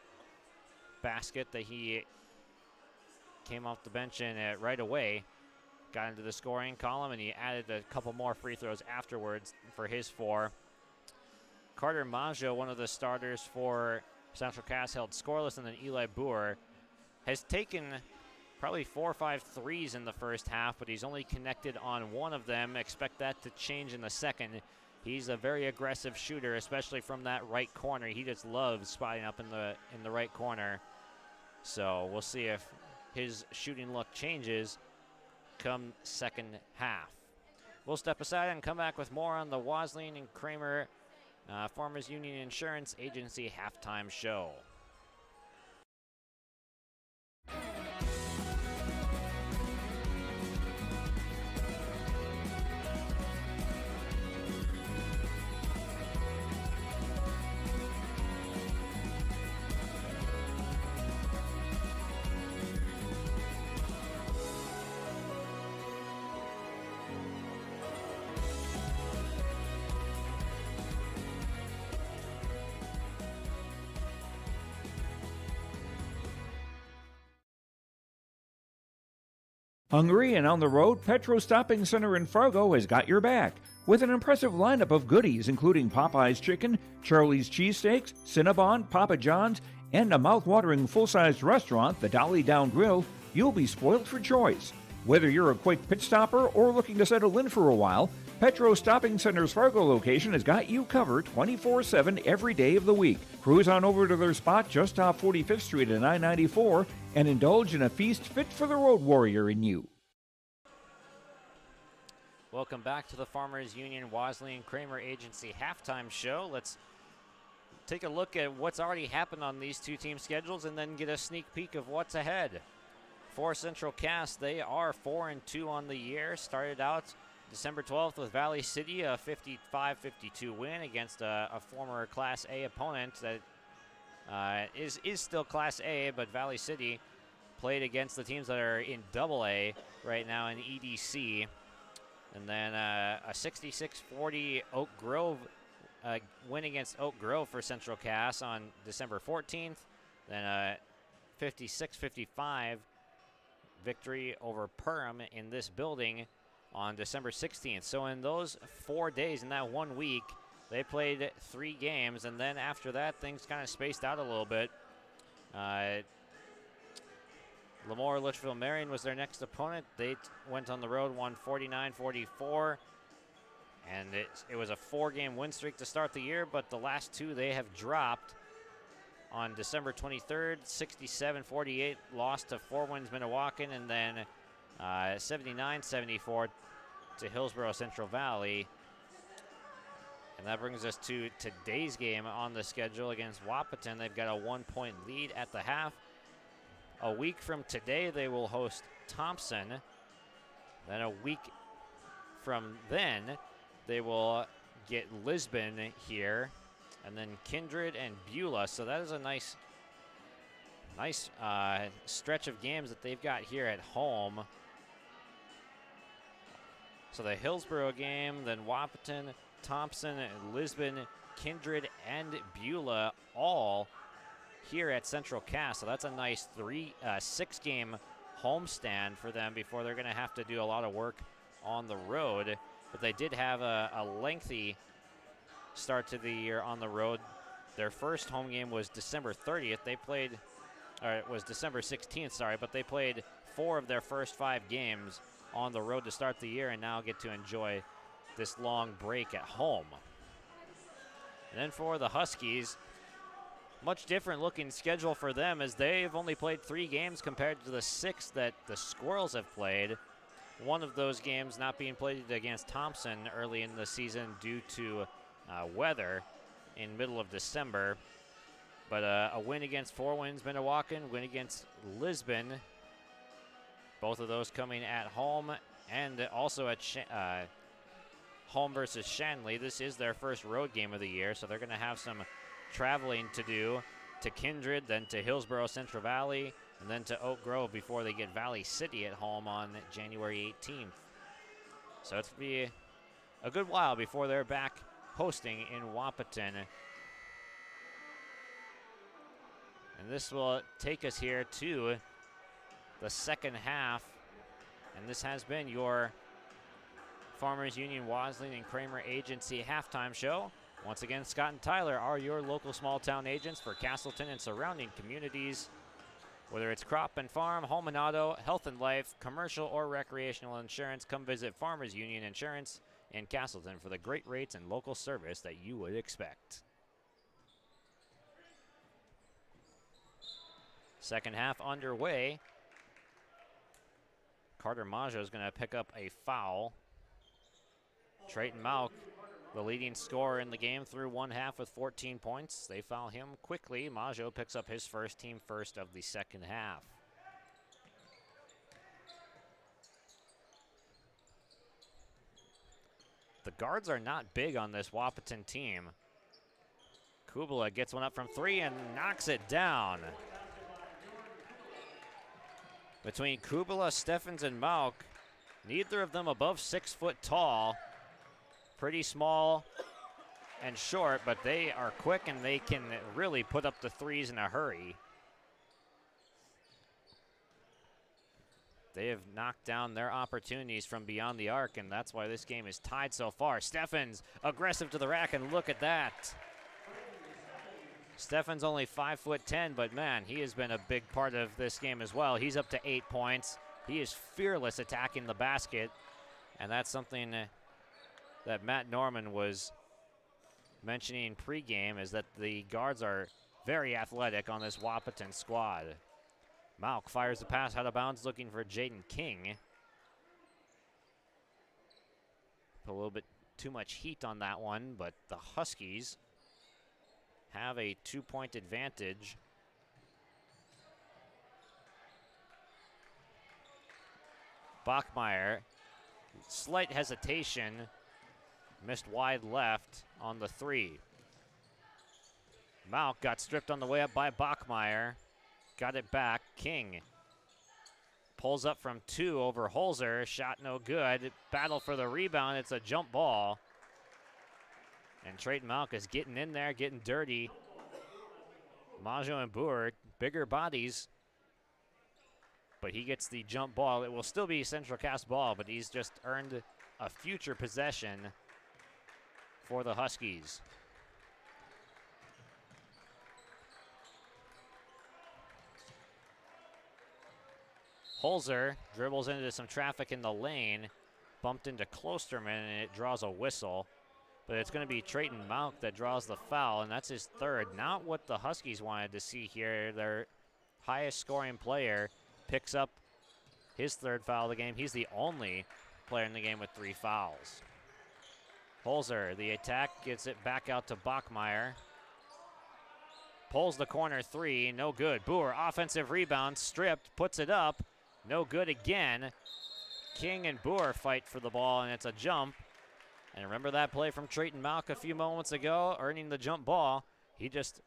basket that he came off the bench and right away got into the scoring column, and he added a couple more free throws afterwards for his 4. Carter Maggio, one of the starters for Central Cass, held scoreless, and then Eli Boer has taken probably 4 or 5 threes in the first half, but he's only connected on one of them. Expect that to change in the second. He's a very aggressive shooter, especially from that right corner. He just loves spotting up in the right corner. So we'll see if his shooting look changes come second half. We'll step aside and come back with more on the Wasling and Kramer Farmers Union Insurance Agency halftime show. Hungry and on the road, Petro Stopping Center in Fargo has got your back with an impressive lineup of goodies including Popeye's Chicken, Charlie's Cheesesteaks, Cinnabon, Papa John's, and a mouth-watering full-sized restaurant, the Dolly Down Grill. You'll be spoiled for choice. Whether you're a quick pit stopper or looking to settle in for a while, Petro Stopping Center's Fargo location has got you covered 24/7 every day of the week. Cruise on over to their spot just off 45th Street and I-94 and indulge in a feast fit for the road warrior in you. Welcome back to the Farmers Union Wasling and Kramer Agency halftime show. Let's take a look at what's already happened on these two team schedules and then get a sneak peek of what's ahead. For Central Cass, they are 4-2 on the year. Started out December 12th with Valley City, a 55-52 win against a former Class A opponent that is still Class A, but Valley City played against the teams that are in Double A right now in EDC. And then a 66-40 Oak Grove win against Oak Grove for Central Cass on December 14th. Then a 56-55 victory over Perham in this building on December 16th. So in those 4 days, in that 1 week, they played 3 games, and then after that, things kind of spaced out a little bit. Lemoore Litchfield Marion was their next opponent. They went on the road, won 49-44, and it was a 4-game win streak to start the year, but the last 2 they have dropped. On December 23rd, 67-48, lost to Four Winds Minnewacan, and then 79-74 to Hillsborough Central Valley. And that brings us to today's game on the schedule against Wahpeton. They've got a 1-point lead at the half. A week from today, they will host Thompson. Then a week from then, they will get Lisbon here, and then Kindred and Beulah. So that is a nice stretch of games that they've got here at home. So the Hillsborough game, then Wahpeton, Thompson, Lisbon, Kindred, and Beulah all here at Central Cass. So that's a nice 6-game homestand for them before they're going to have to do a lot of work on the road. But they did have a lengthy start to the year on the road. Their first home game was December 30th. It was December 16th, sorry, but they played 4 of their first 5 games on the road to start the year and now get to enjoy this long break at home. And then for the Huskies, much different looking schedule for them as they've only played 3 games compared to the 6 that the Squirrels have played. One of those games not being played against Thompson early in the season due to weather in middle of December. But a win against Four Winds Minnewacan, win against Lisbon. Both of those coming at home and also at home versus Shanley. This is their first road game of the year, so they're going to have some traveling to do to Kindred, then to Hillsborough Central Valley, and then to Oak Grove before they get Valley City at home on January 18th. So it's going to be a good while before they're back hosting in Wahpeton. And this will take us here to the second half. And this has been your Farmers Union, Wasling, and Kramer Agency halftime show. Once again, Scott and Tyler are your local small town agents for Castleton and surrounding communities. Whether it's crop and farm, home and auto, health and life, commercial or recreational insurance, come visit Farmers Union Insurance in Castleton for the great rates and local service that you would expect. Second half underway. Carter Maggio is going to pick up a foul. Trayton Malk, the leading scorer in the game through one half with 14 points. They foul him quickly. Maggio picks up his first, team first of the second half. The guards are not big on this Wahpeton team. Kubala gets one up from three and knocks it down. Between Kubala, Steffens, and Malk, neither of them above 6 foot tall. Pretty small and short, but they are quick and they can really put up the threes in a hurry. They have knocked down their opportunities from beyond the arc, and that's why this game is tied so far. Steffens aggressive to the rack, and look at that. Steffens only 5'10", but man, he has been a big part of this game as well. He's up to 8 points. He is fearless attacking the basket, and that's something that Matt Norman was mentioning pregame, is that the guards are very athletic on this Wahpeton squad. Malk fires the pass out of bounds, looking for Jaden King. Put a little bit too much heat on that one, but the Huskies have a 2-point advantage. Bachmeyer, slight hesitation, missed wide left on the three. Malk got stripped on the way up by Bachmeyer. Got it back. King pulls up from 2 over Holzer. Shot no good. Battle for the rebound. It's a jump ball. And Trayton Malk is getting in there, getting dirty. Maggio and Boer, bigger bodies. But he gets the jump ball. It will still be Central Cast ball, but he's just earned a future possession for the Huskies. Holzer dribbles into some traffic in the lane, bumped into Klosterman, and it draws a whistle. But it's going to be Trayton Malk that draws the foul, and that's his third. Not what the Huskies wanted to see here. Their highest scoring player picks up his third foul of the game. He's the only player in the game with 3 fouls. Holzer, the attack, gets it back out to Bachmeyer. Pulls the corner 3, no good. Boer, offensive rebound, stripped, puts it up, no good again. King and Boer fight for the ball, and it's a jump. And remember that play from Trayton Malk a few moments ago, earning the jump ball. He just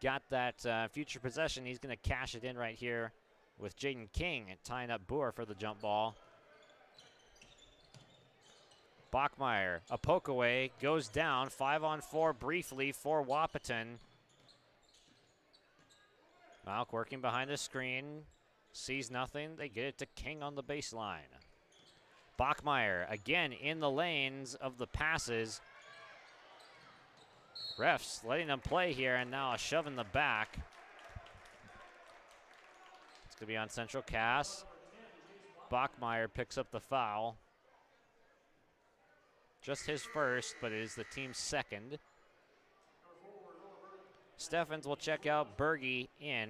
got that future possession. He's going to cash it in right here with Jaden King tying up Boer for the jump ball. Bachmeyer, a poke away, goes down. 5-on-4 briefly for Wahpeton. Malk working behind the screen, sees nothing. They get it to King on the baseline. Bachmeyer again in the lanes of the passes. Refs letting them play here, and now a shove in the back. It's going to be on Central Cass. Bachmeyer picks up the foul. Just his first, but it is the team's second. Steffens will check out. Berge in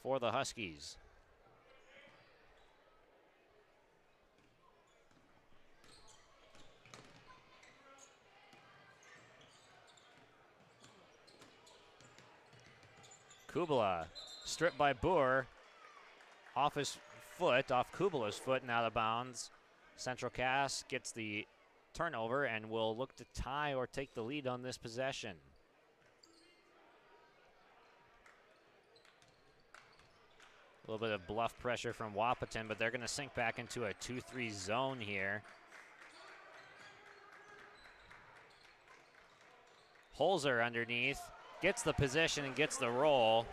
for the Huskies. Kubala stripped by Boer, off his foot, off Kubala's foot and out of bounds. Central Cass gets the turnover and will look to tie or take the lead on this possession. A little bit of bluff pressure from Wahpeton, but they're going to sink back into a 2-3 zone here. Holzer underneath, gets the position and gets the roll.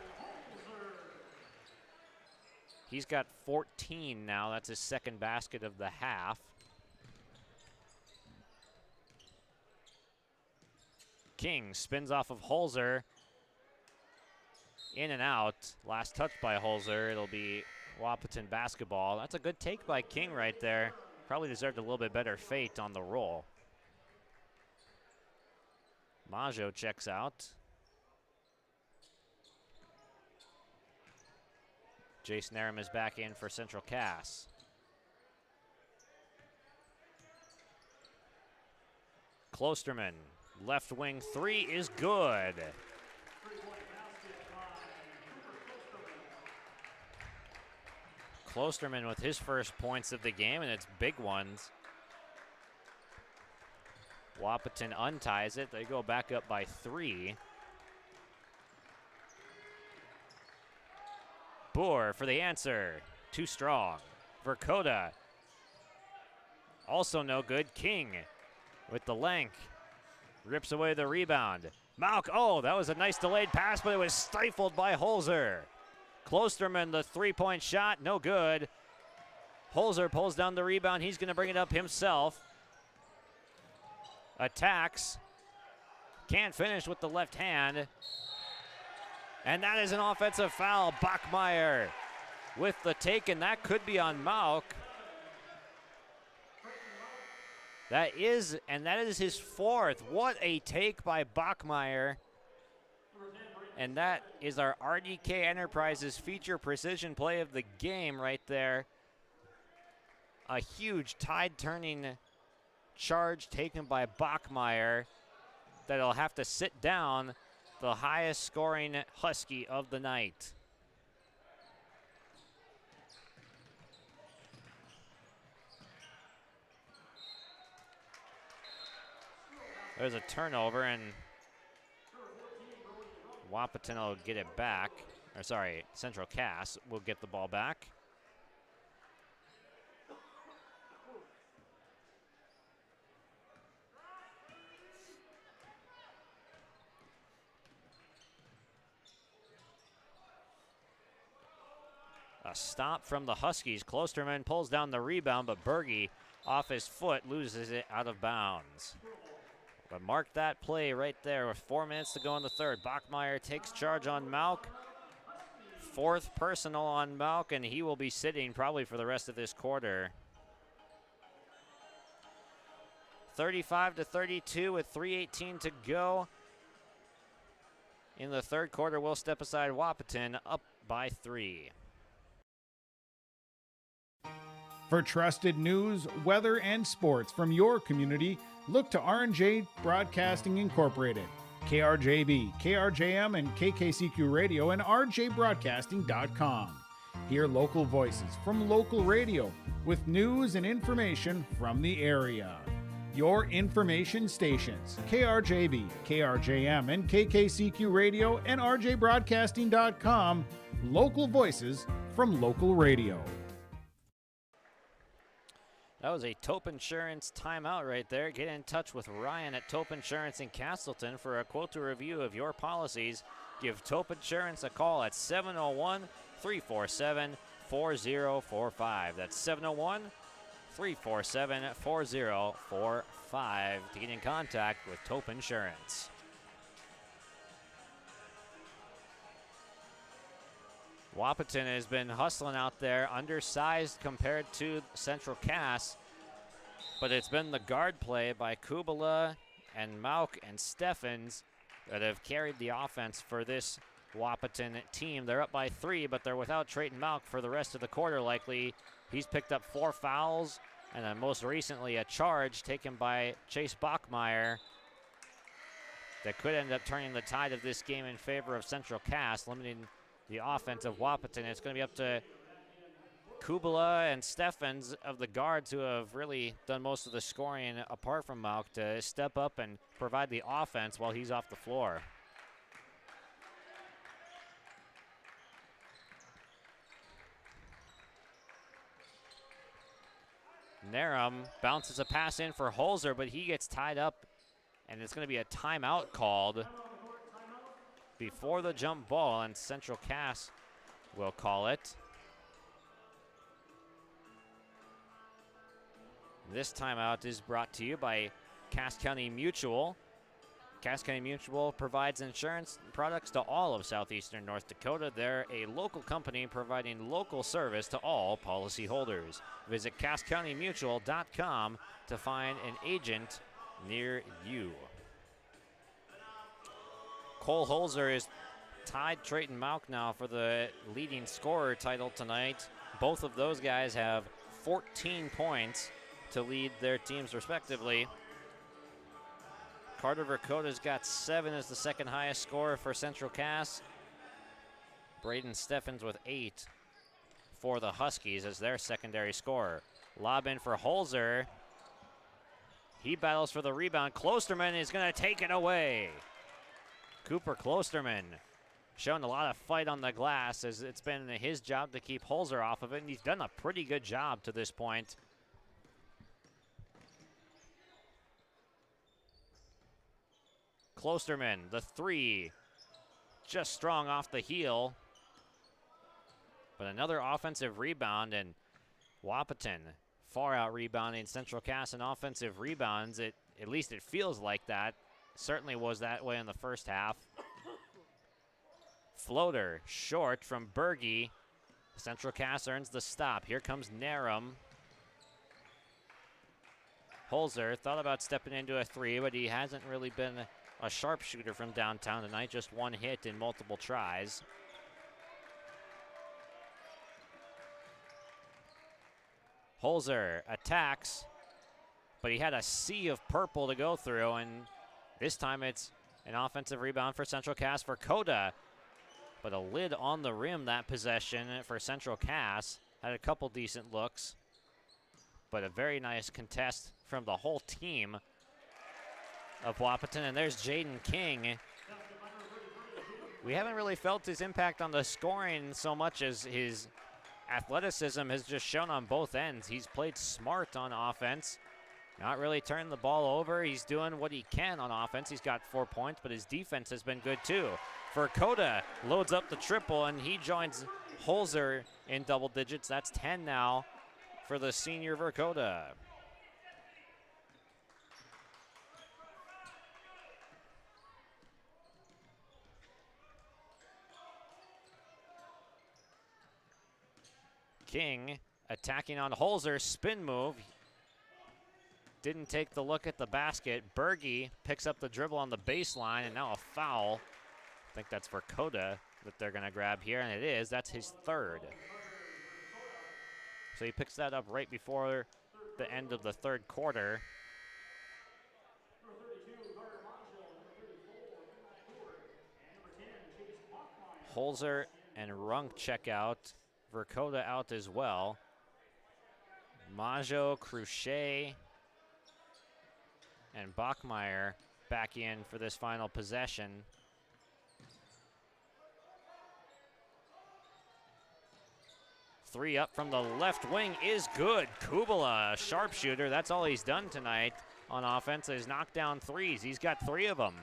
He's got 14 now. That's his second basket of the half. King spins off of Holzer. In and out. Last touch by Holzer. It'll be Wahpeton basketball. That's a good take by King right there. Probably deserved a little bit better fate on the roll. Maggio checks out. Jason Aram is back in for Central Cass. Klosterman, left wing three is good. Klosterman with his first points of the game, and it's big ones. Wahpeton unties it. They go back up by 3. Boer for the answer. Too strong. Verkota. Also no good. King with the length. Rips away the rebound. Malk, oh, that was a nice delayed pass, but it was stifled by Holzer. Klosterman, the three-point shot, no good. Holzer pulls down the rebound. He's going to bring it up himself. Attacks. Can't finish with the left hand. And that is an offensive foul. Bachmeyer with the take, and that could be on Malk. That is his 4th. What a take by Bachmeyer. And that is our RDK Enterprises feature precision play of the game right there. A huge tide-turning charge taken by Bachmeyer that'll have to sit down the highest scoring Husky of the night. There's a turnover, and Wahpeton will get it back. Or sorry, Central Cass will get the ball back. A stop from the Huskies. Klosterman pulls down the rebound, but Berge off his foot loses it out of bounds. But mark that play right there with 4 minutes to go in the third. Bachmeyer takes charge on Malk. 4th personal on Malk, and he will be sitting probably for the rest of this quarter. 35-32 with 3:18 to go. In the third quarter, we'll step aside. Wahpeton up by 3. For trusted news, weather, and sports from your community, look to R&J Broadcasting Incorporated, KRJB, KRJM, and KKCQ Radio, and rjbroadcasting.com. Hear local voices from local radio with news and information from the area. Your information stations, KRJB, KRJM, and KKCQ Radio, and rjbroadcasting.com. Local voices from local radio. That was a Tope Insurance timeout right there. Get in touch with Ryan at Tope Insurance in Castleton for a quote to review of your policies. Give Tope Insurance a call at 701-347-4045. That's 701-347-4045 to get in contact with Tope Insurance. Wahpeton has been hustling out there, undersized compared to Central Cass, but it's been the guard play by Kubala and Malk and Steffens that have carried the offense for this Wahpeton team. They're up by 3, but they're without Trayton Malk for the rest of the quarter likely. He's picked up 4 fouls, and then most recently a charge taken by Chase Bachmeyer that could end up turning the tide of this game in favor of Central Cass, limiting the offense of Wahpeton. It's going to be up to Kubala and Steffens of the guards who have really done most of the scoring apart from Malk to step up and provide the offense while he's off the floor. Narum bounces a pass in for Holzer, but he gets tied up, and it's going to be a timeout called before the jump ball, and Central Cass will call it. This timeout is brought to you by Cass County Mutual. Cass County Mutual provides insurance products to all of southeastern North Dakota. They're a local company providing local service to all policyholders. Visit CassCountyMutual.com to find an agent near you. Cole Holzer is tied Trayton Mauk now for the leading scorer title tonight. Both of those guys have 14 points to lead their teams respectively. Carter Verkota's got 7 as the second highest scorer for Central Cass. Braden Steffens with 8 for the Huskies as their secondary scorer. Lob in for Holzer. He battles for the rebound. Klosterman is going to take it away. Cooper Klosterman showing a lot of fight on the glass as it's been his job to keep Holzer off of it, and he's done a pretty good job to this point. Klosterman, the 3, just strong off the heel. But another offensive rebound, and Wahpeton far out rebounding Central Cass in offensive rebounds. At least it feels like that. Certainly was that way in the first half. Floater short from Berge. Central Cass earns the stop. Here comes Narum. Holzer thought about stepping into a 3, but he hasn't really been a sharpshooter from downtown tonight. Just one hit in multiple tries. Holzer attacks, but he had a sea of purple to go through, and this time it's an offensive rebound for Central Cass for Coda. But a lid on the rim that possession for Central Cass. Had a couple decent looks, but a very nice contest from the whole team of Wahpeton. And there's Jaden King. We haven't really felt his impact on the scoring so much as his athleticism has just shown on both ends. He's played smart on offense, not really turning the ball over. He's doing what he can on offense. He's got 4 points, but his defense has been good too. Verkota loads up the triple, and he joins Holzer in double digits. That's 10 now for the senior Verkota. King attacking on Holzer, spin move. Didn't take the look at the basket. Berge picks up the dribble on the baseline, and now a foul. I think that's for Coda that they're going to grab here, and it is. That's his 3rd. So he picks that up right before the end of the 3rd quarter. Holzer and Runk check out. Verkota out as well. Majo, Cruchet, and Bachmeyer back in for this final possession. Three up from the left wing is good. Kubala, sharpshooter. That's all he's done tonight on offense is knock down threes. He's got 3 of them.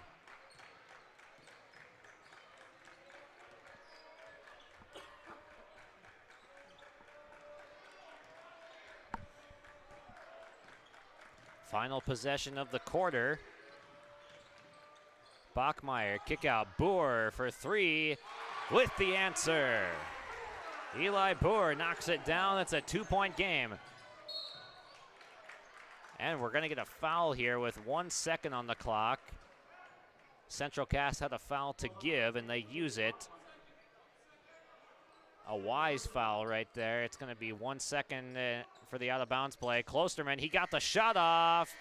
Final possession of the quarter. Bachmeyer, kick out. Boer for 3 with the answer. Eli Boer knocks it down. That's a 2-point game. And we're going to get a foul here with 1 second on the clock. Central Cass had a foul to give, and they use it. A wise foul right there. It's going to be 1 second for the out-of-bounds play. Klosterman, he got the shot off.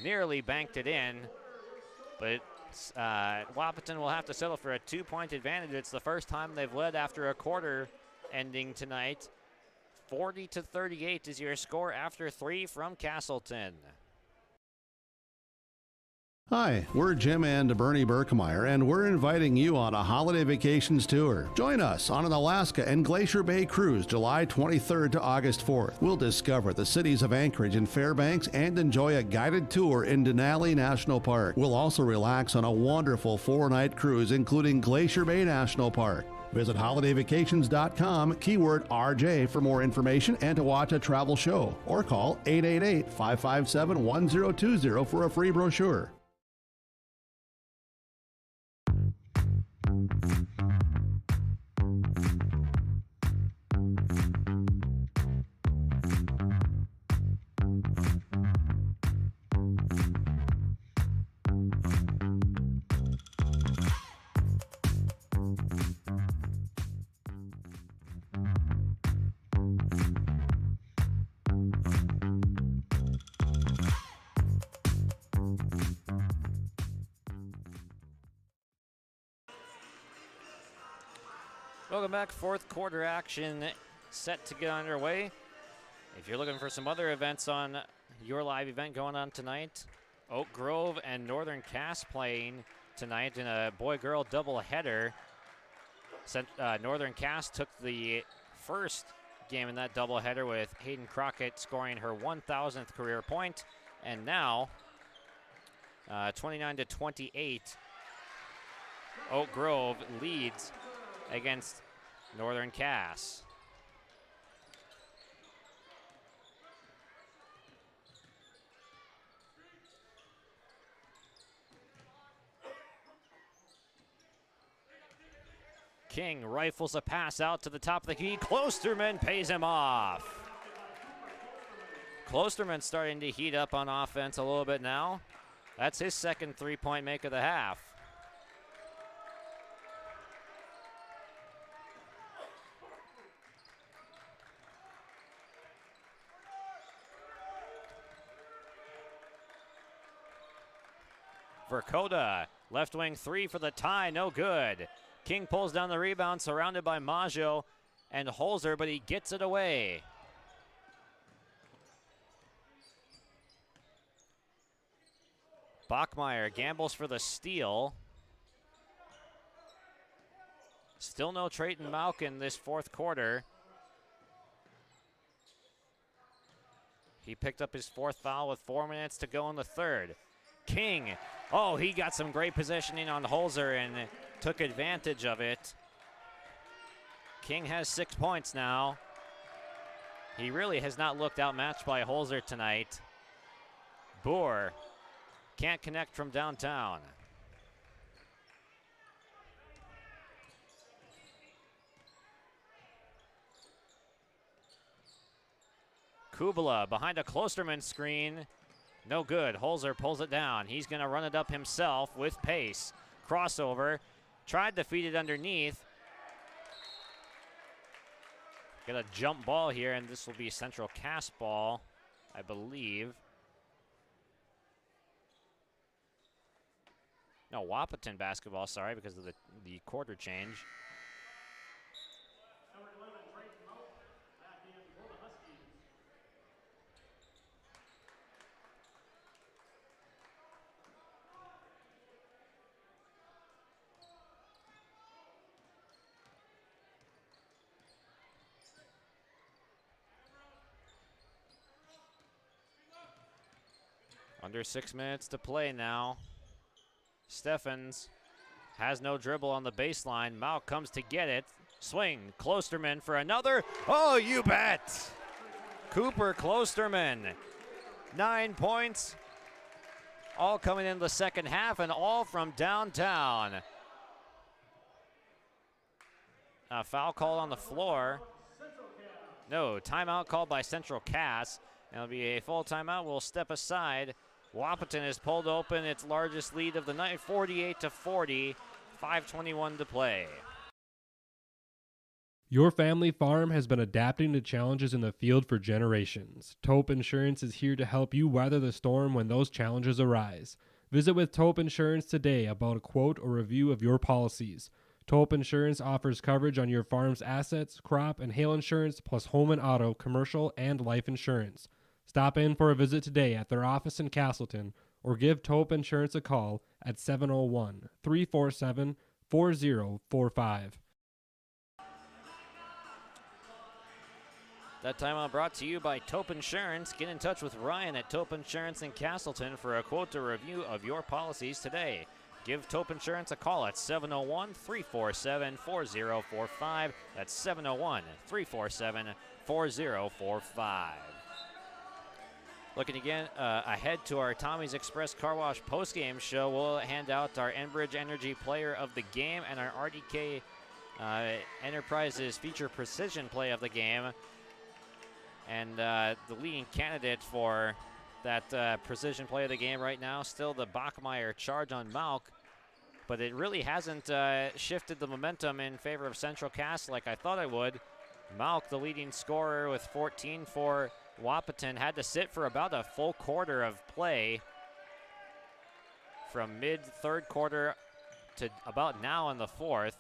Nearly banked it in. But Wahpeton will have to settle for a 2-point advantage. It's the first time they've led after a quarter ending tonight. 40-38 is your score after 3 from Castleton. Hi, we're Jim and Bernie Berkmeyer, and we're inviting you on a holiday vacations tour. Join us on an Alaska and Glacier Bay cruise July 23rd to August 4th. We'll discover the cities of Anchorage and Fairbanks and enjoy a guided tour in Denali National Park. We'll also relax on a wonderful 4-night cruise including Glacier Bay National Park. Visit holidayvacations.com, keyword RJ for more information and to watch a travel show, or call 888-557-1020 for a free brochure. Welcome back. Fourth quarter action set to get underway. If you're looking for some other events on your live event going on tonight, Oak Grove and Northern Cass playing tonight in a boy-girl doubleheader. Northern Cass took the first game in that doubleheader with Hayden Crockett scoring her 1,000th career point, and now 29-28, Oak Grove leads against Northern Cass. King rifles a pass out to the top of the key. Klosterman pays him off. Klosterman starting to heat up on offense a little bit now. That's his second three-point make of the half. Dakota, left wing three for the tie, no good. King pulls down the rebound, surrounded by Maggio and Holzer, but he gets it away. Bachmeyer gambles for the steal. Still no Trayton Malkin this fourth quarter. He picked up his fourth foul with 4 minutes to go in the third. King, oh, he got some great positioning on Holzer and took advantage of it. King has 6 points now. He really has not looked outmatched by Holzer tonight. Boer can't connect from downtown. Kubala behind a Klosterman screen. No good. Holzer pulls it down. He's going to run it up himself with pace. Crossover. Tried to feed it underneath. Get a jump ball here, and this will be Central Cass ball, I believe. No, Wahpeton basketball, sorry, because of the quarter change. Under 6 minutes to play now. Steffens has no dribble on the baseline. Mauk comes to get it. Swing. Klosterman for another. Oh, you bet. Cooper Klosterman. 9 points. All coming in the second half and all from downtown. A foul called on the floor. No, timeout called by Central Cass. It'll be a full timeout. We'll step aside. Wahpeton has pulled open its largest lead of the night, 48-40, 5:21 to play. Your family farm has been adapting to challenges in the field for generations. Taupe Insurance is here to help you weather the storm when those challenges arise. Visit with Taupe Insurance today about a quote or review of your policies. Taupe Insurance offers coverage on your farm's assets, crop, and hail insurance, plus home and auto, commercial, and life insurance. Stop in for a visit today at their office in Castleton or give Taupe Insurance a call at 701-347-4045. That timeout brought to you by Taupe Insurance. Get in touch with Ryan at Taupe Insurance in Castleton for a quote or review of your policies today. Give Taupe Insurance a call at 701-347-4045. That's 701-347-4045. Looking again ahead to our Tommy's Express Car Wash postgame show, we'll hand out our Enbridge Energy Player of the Game and our RDK Enterprises Feature Precision Play of the Game. And the leading candidate for that Precision Play of the Game right now, still the Bachmeier charge on Malk. But it really hasn't shifted the momentum in favor of Central Cass like I thought it would. Malk, the leading scorer with 14 for Wahpeton, had to sit for about a full quarter of play from mid-third quarter to about now in the fourth.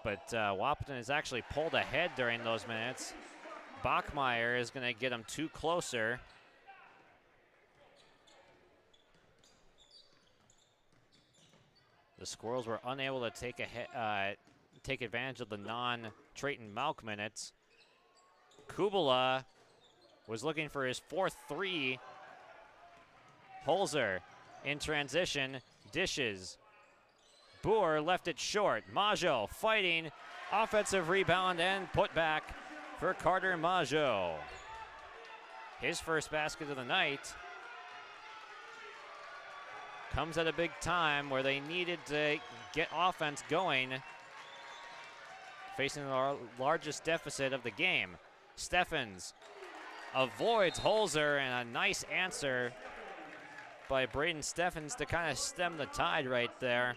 But Wahpeton has actually pulled ahead during those minutes. Bachmeier is going to get him two closer. The Squirrels were unable to take advantage of the non-Trayton Malk minutes. Kubala was looking for his fourth three. Holzer in transition, dishes. Boer left it short. Majo fighting, offensive rebound and put back for Carter Majo. His first basket of the night comes at a big time where they needed to get offense going, facing the largest deficit of the game. Steffens avoids Holzer, and a nice answer by Braden Steffens to kind of stem the tide right there.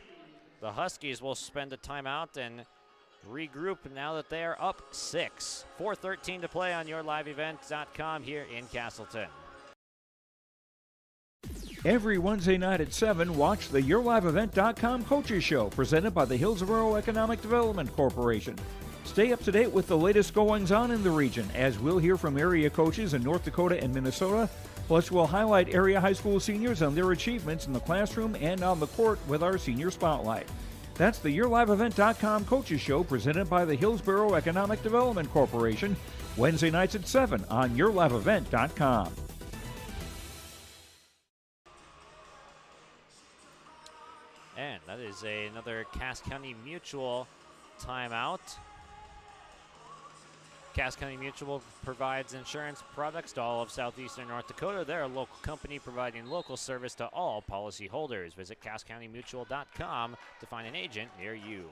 The Huskies will spend a timeout and regroup now that they are up 6. 4:13 to play on yourliveevent.com here in Castleton. Every Wednesday night at 7, watch the YourLiveEvent.com Coaches Show presented by the Hillsborough Economic Development Corporation. Stay up to date with the latest goings-on in the region, as we'll hear from area coaches in North Dakota and Minnesota. Plus, we'll highlight area high school seniors and their achievements in the classroom and on the court with our Senior Spotlight. That's the YourLiveEvent.com Coaches Show presented by the Hillsborough Economic Development Corporation, Wednesday nights at 7 on YourLiveEvent.com. And that is another Cass County Mutual timeout. Cass County Mutual provides insurance products to all of southeastern North Dakota. They're a local company providing local service to all policyholders. Visit CassCountyMutual.com to find an agent near you.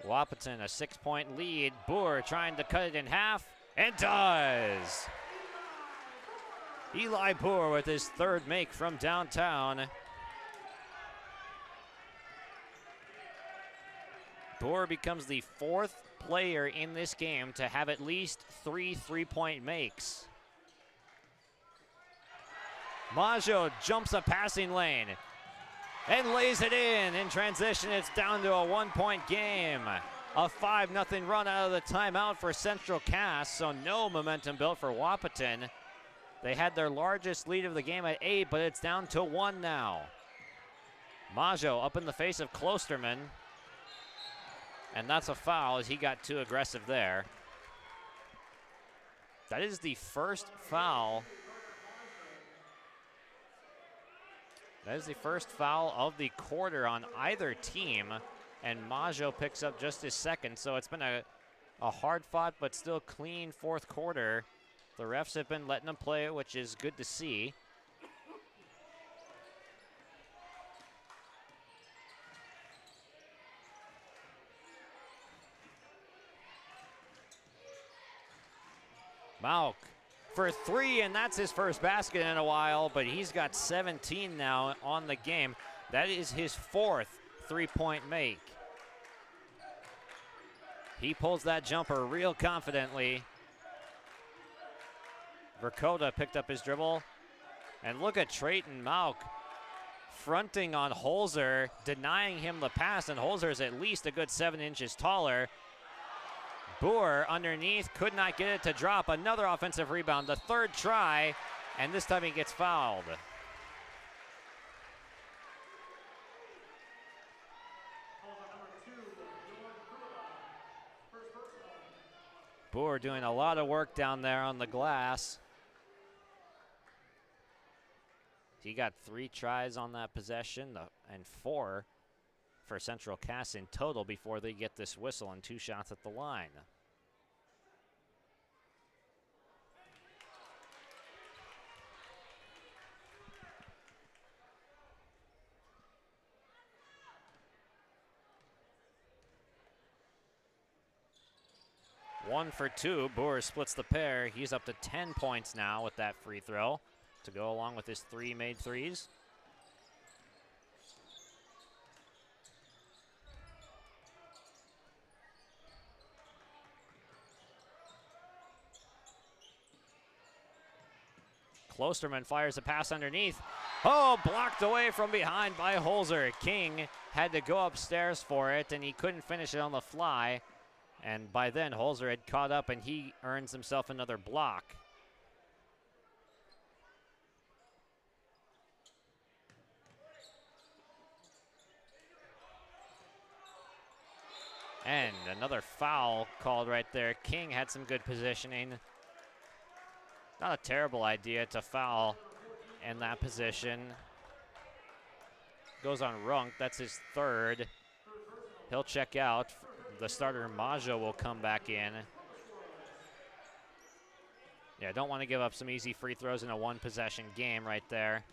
Wahpeton, a 6-point lead. Boer trying to cut it in half, and does. Eli Boer with his third make from downtown. Boer becomes the fourth player in this game to have at least 3 3-point makes. Majo jumps a passing lane and lays it in. In transition, it's down to a 1-point game. A 5-0 run out of the timeout for Central Cass, so no momentum built for Wahpeton. They had their largest lead of the game at 8, but it's down to 1 now. Majo up in the face of Klosterman. And that's a foul as he got too aggressive there. That is the first foul. That is the first foul of the quarter on either team. And Majo picks up just his second. So it's been a hard-fought but still clean fourth quarter. The refs have been letting them play it, which is good to see. Malk for 3, and that's his first basket in a while, but he's got 17 now on the game. That is his fourth 3-point make. He pulls that jumper real confidently. Dakota picked up his dribble, and look at Trayton Malk fronting on Holzer, denying him the pass, and Holzer is at least a good 7 inches taller. Boer underneath, could not get it to drop. Another offensive rebound, the third try, and this time he gets fouled. Boer doing a lot of work down there on the glass. He got 3 tries on that possession and 4 for Central Cass in total before they get this whistle and 2 shots at the line. One for 2. Boer splits the pair. He's up to 10 points now with that free throw to go along with his 3 made threes. Klosterman fires a pass underneath. Oh, blocked away from behind by Holzer. King had to go upstairs for it, and he couldn't finish it on the fly. And by then, Holzer had caught up, and he earns himself another block. And another foul called right there. King had some good positioning. Not a terrible idea to foul in that position. Goes on Runk. That's his 3rd. He'll check out. The starter Majo will come back in. Yeah, don't want to give up some easy free throws in a 1-possession game right there.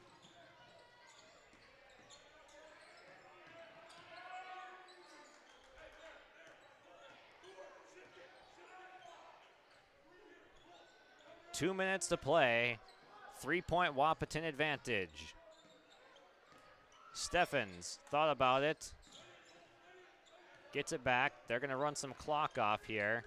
Two minutes to play. 3-point Wahpeton advantage. Steffens thought about it. Gets it back. They're going to run some clock off here.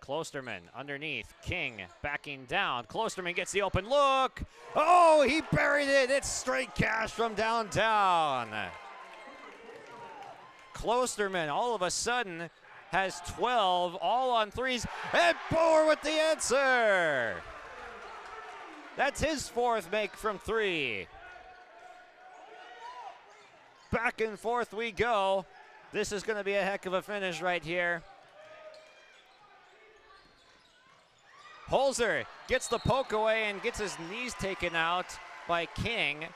Klosterman underneath. King backing down. Klosterman gets the open look. Oh, he buried it. It's straight cash from downtown. Klosterman all of a sudden has 12, all on threes, and Boer with the answer. That's his 4th make from 3. Back and forth we go. This is going to be a heck of a finish right here. Holzer gets the poke away and gets his knees taken out by King.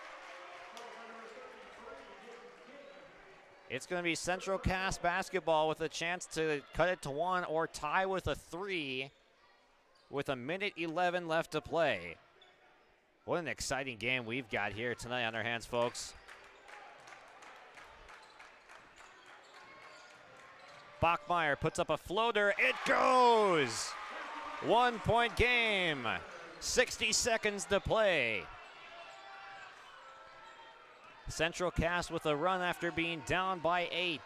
It's going to be Central Cass basketball with a chance to cut it to 1 or tie with a 3 with 1:11 left to play. What an exciting game we've got here tonight on our hands, folks. Bachmeyer puts up a floater. It goes! 1-point game. 60 seconds to play. Central Cass with a run after being down by 8.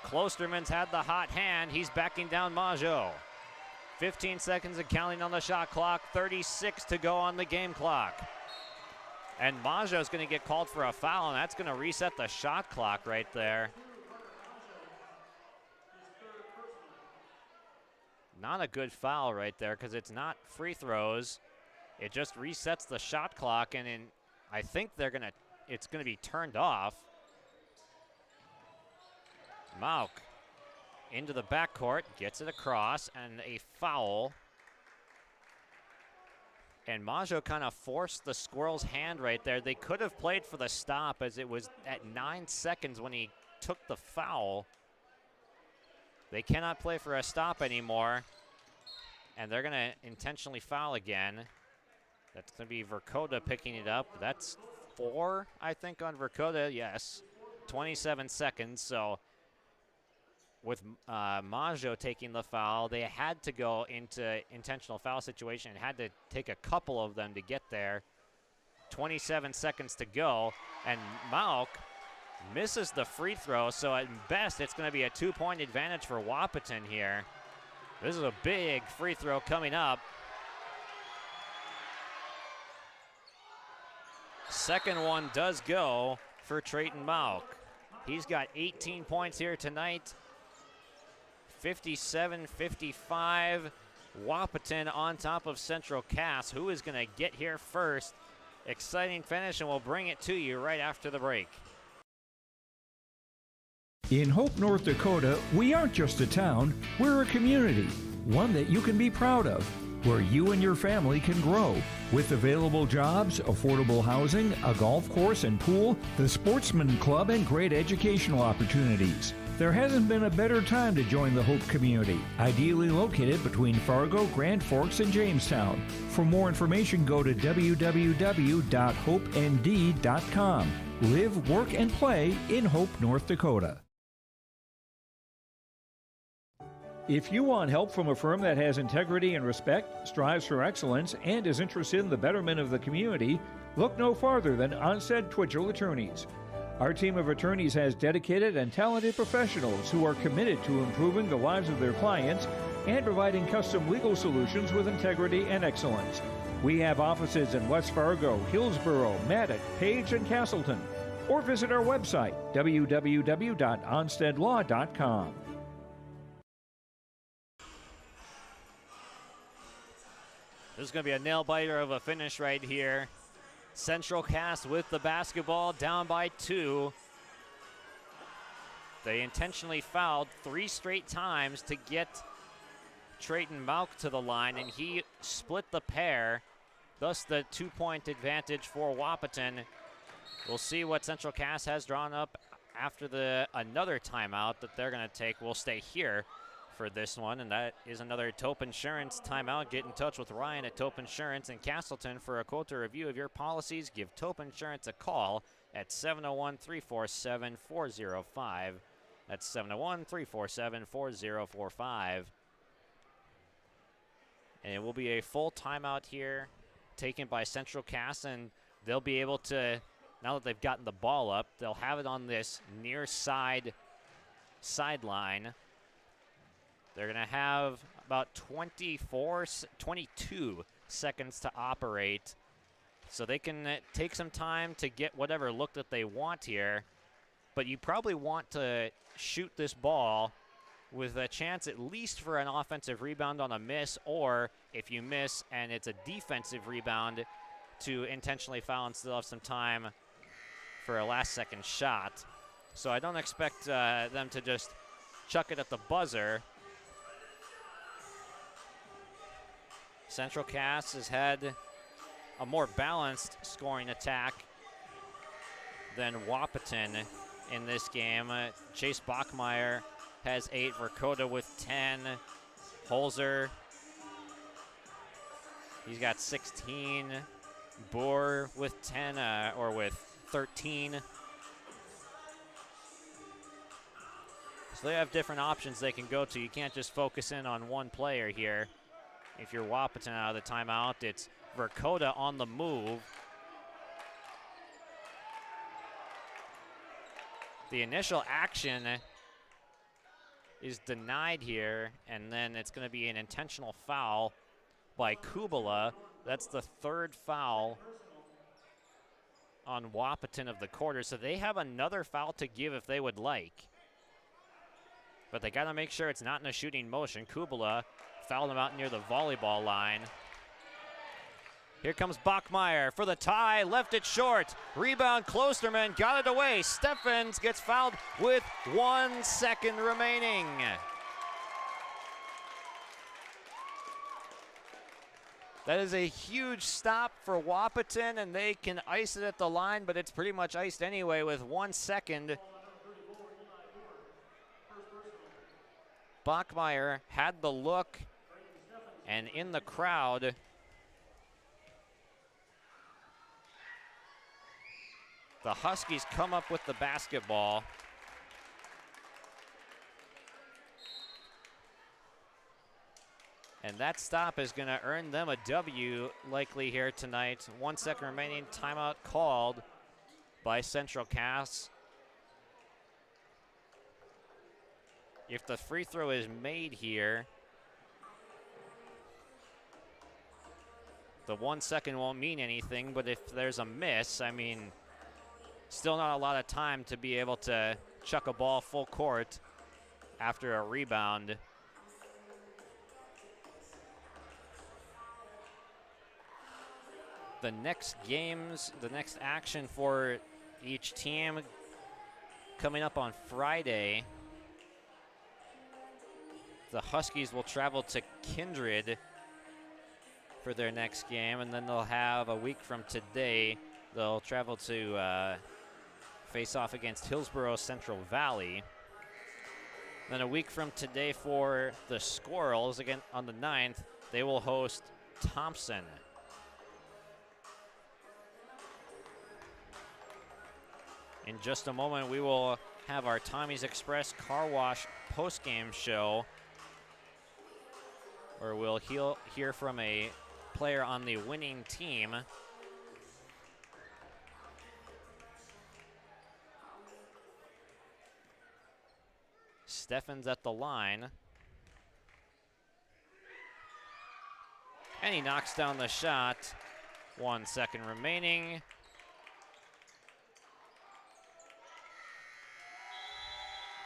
Klosterman's had the hot hand. He's backing down Majo. 15 seconds and counting on the shot clock. 36 to go on the game clock. And Majo's going to get called for a foul, and that's going to reset the shot clock right there. Not a good foul right there because it's not free throws. It just resets the shot clock, and I think it's going to be turned off. Mauk into the backcourt, gets it across, and a foul. And Majo kind of forced the Squirrels' hand right there. They could have played for the stop as it was at 9 seconds when he took the foul. They cannot play for a stop anymore. And they're going to intentionally foul again. That's going to be Verkota picking it up. That's 4, I think, on Verkota. Yes. 27 seconds. So with Majo taking the foul, they had to go into intentional foul situation and had to take a couple of them to get there. 27 seconds to go. And Mauk misses the free throw, so at best it's going to be a 2-point advantage for Wahpeton here. This is a big free throw coming up. Second one does go for Trayton Mauk. He's got 18 points here tonight. 57-55. Wahpeton on top of Central Cass. Who is going to get here first? Exciting finish, and we'll bring it to you right after the break. In Hope, North Dakota, we aren't just a town, we're a community, one that you can be proud of, where you and your family can grow. With available jobs, affordable housing, a golf course and pool, the Sportsman Club, and great educational opportunities. There hasn't been a better time to join the Hope community, ideally located between Fargo, Grand Forks, and Jamestown. For more information, go to www.hopend.com. Live, work, and play in Hope, North Dakota. If you want help from a firm that has integrity and respect, strives for excellence, and is interested in the betterment of the community, look no farther than Onstead Twitchell Attorneys. Our team of attorneys has dedicated and talented professionals who are committed to improving the lives of their clients and providing custom legal solutions with integrity and excellence. We have offices in West Fargo, Hillsborough, Maddox, Page, and Castleton. Or visit our website, www.onsteadlaw.com. This is going to be a nail-biter of a finish right here. Central Cass with the basketball, down by 2. They intentionally fouled 3 straight times to get Trayton Malk to the line, and he split the pair, thus the 2-point advantage for Wahpeton. We'll see what Central Cass has drawn up after another timeout that they're going to take. We'll stay here for this one, and that is another Tope Insurance timeout. Get in touch with Ryan at Tope Insurance in Castleton for a quote or review of your policies. Give Tope Insurance a call at 701-347-4045. That's 701-347-4045. And it will be a full timeout here taken by Central Cass, and they'll be able to, now that they've gotten the ball up, they'll have it on this near sideline. They're going to have about 22 seconds to operate, so they can take some time to get whatever look that they want here. But you probably want to shoot this ball with a chance at least for an offensive rebound on a miss, or if you miss and it's a defensive rebound, to intentionally foul and still have some time for a last-second shot. So I don't expect them to just chuck it at the buzzer. Central Cass has had a more balanced scoring attack than Wahpeton in this game. Chase Bachmeyer has 8, Dakota with 10. Holzer, he's got 16. Boer with 10, or with 13. So they have different options they can go to. You can't just focus in on one player here. If you're Wahpeton out of the timeout, it's Dakota on the move. The initial action is denied here, and then it's going to be an intentional foul by Kubala. That's the 3rd foul on Wahpeton of the quarter, so they have another foul to give if they would like. But they got to make sure it's not in a shooting motion. Kubala fouled him out near the volleyball line. Here comes Bachmeyer for the tie, left it short. Rebound, Klosterman got it away. Steffens gets fouled with 1 second remaining. That is a huge stop for Wahpeton, and they can ice it at the line, but it's pretty much iced anyway with 1 second. Bachmeyer had the look, and in the crowd, the Huskies come up with the basketball. And that stop is going to earn them a W likely here tonight. 1 second remaining, timeout called by Central Cass. If the free throw is made here, the 1 second won't mean anything, but if there's a miss, I mean, still not a lot of time to be able to chuck a ball full court after a rebound. the next games, the next action for each team coming up on Friday. The Huskies will travel to Kindred for their next game, and then they'll have a week from today, they'll travel to face off against Hillsborough Central Valley. Then a week from today for the Squirrels, again on the 9th, they will host Thompson. In just a moment, we will have our Tommy's Express Car Wash post-game show, where we'll hear from a player on the winning team. Steffen's at the line. And he knocks down the shot. 1 second remaining.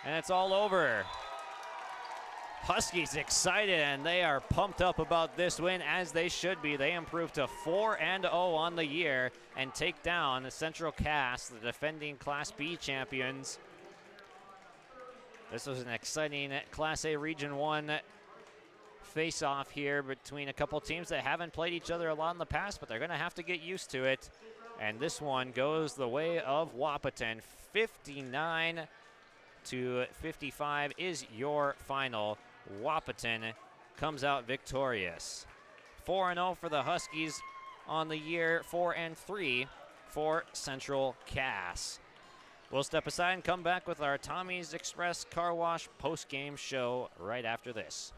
And it's all over. Huskies excited, and they are pumped up about this win, as they should be. They improve to 4-0 on the year and take down the Central Cass, the defending Class B champions. This was an exciting Class A Region 1 face-off here between a couple teams that haven't played each other a lot in the past, but they're going to have to get used to it. And this one goes the way of Wahpeton. 59-55 is your final. Wahpeton comes out victorious. 4-0 for the Huskies on the year, 4-3 for Central Cass. We'll step aside and come back with our Tommy's Express Car Wash post-game show right after this.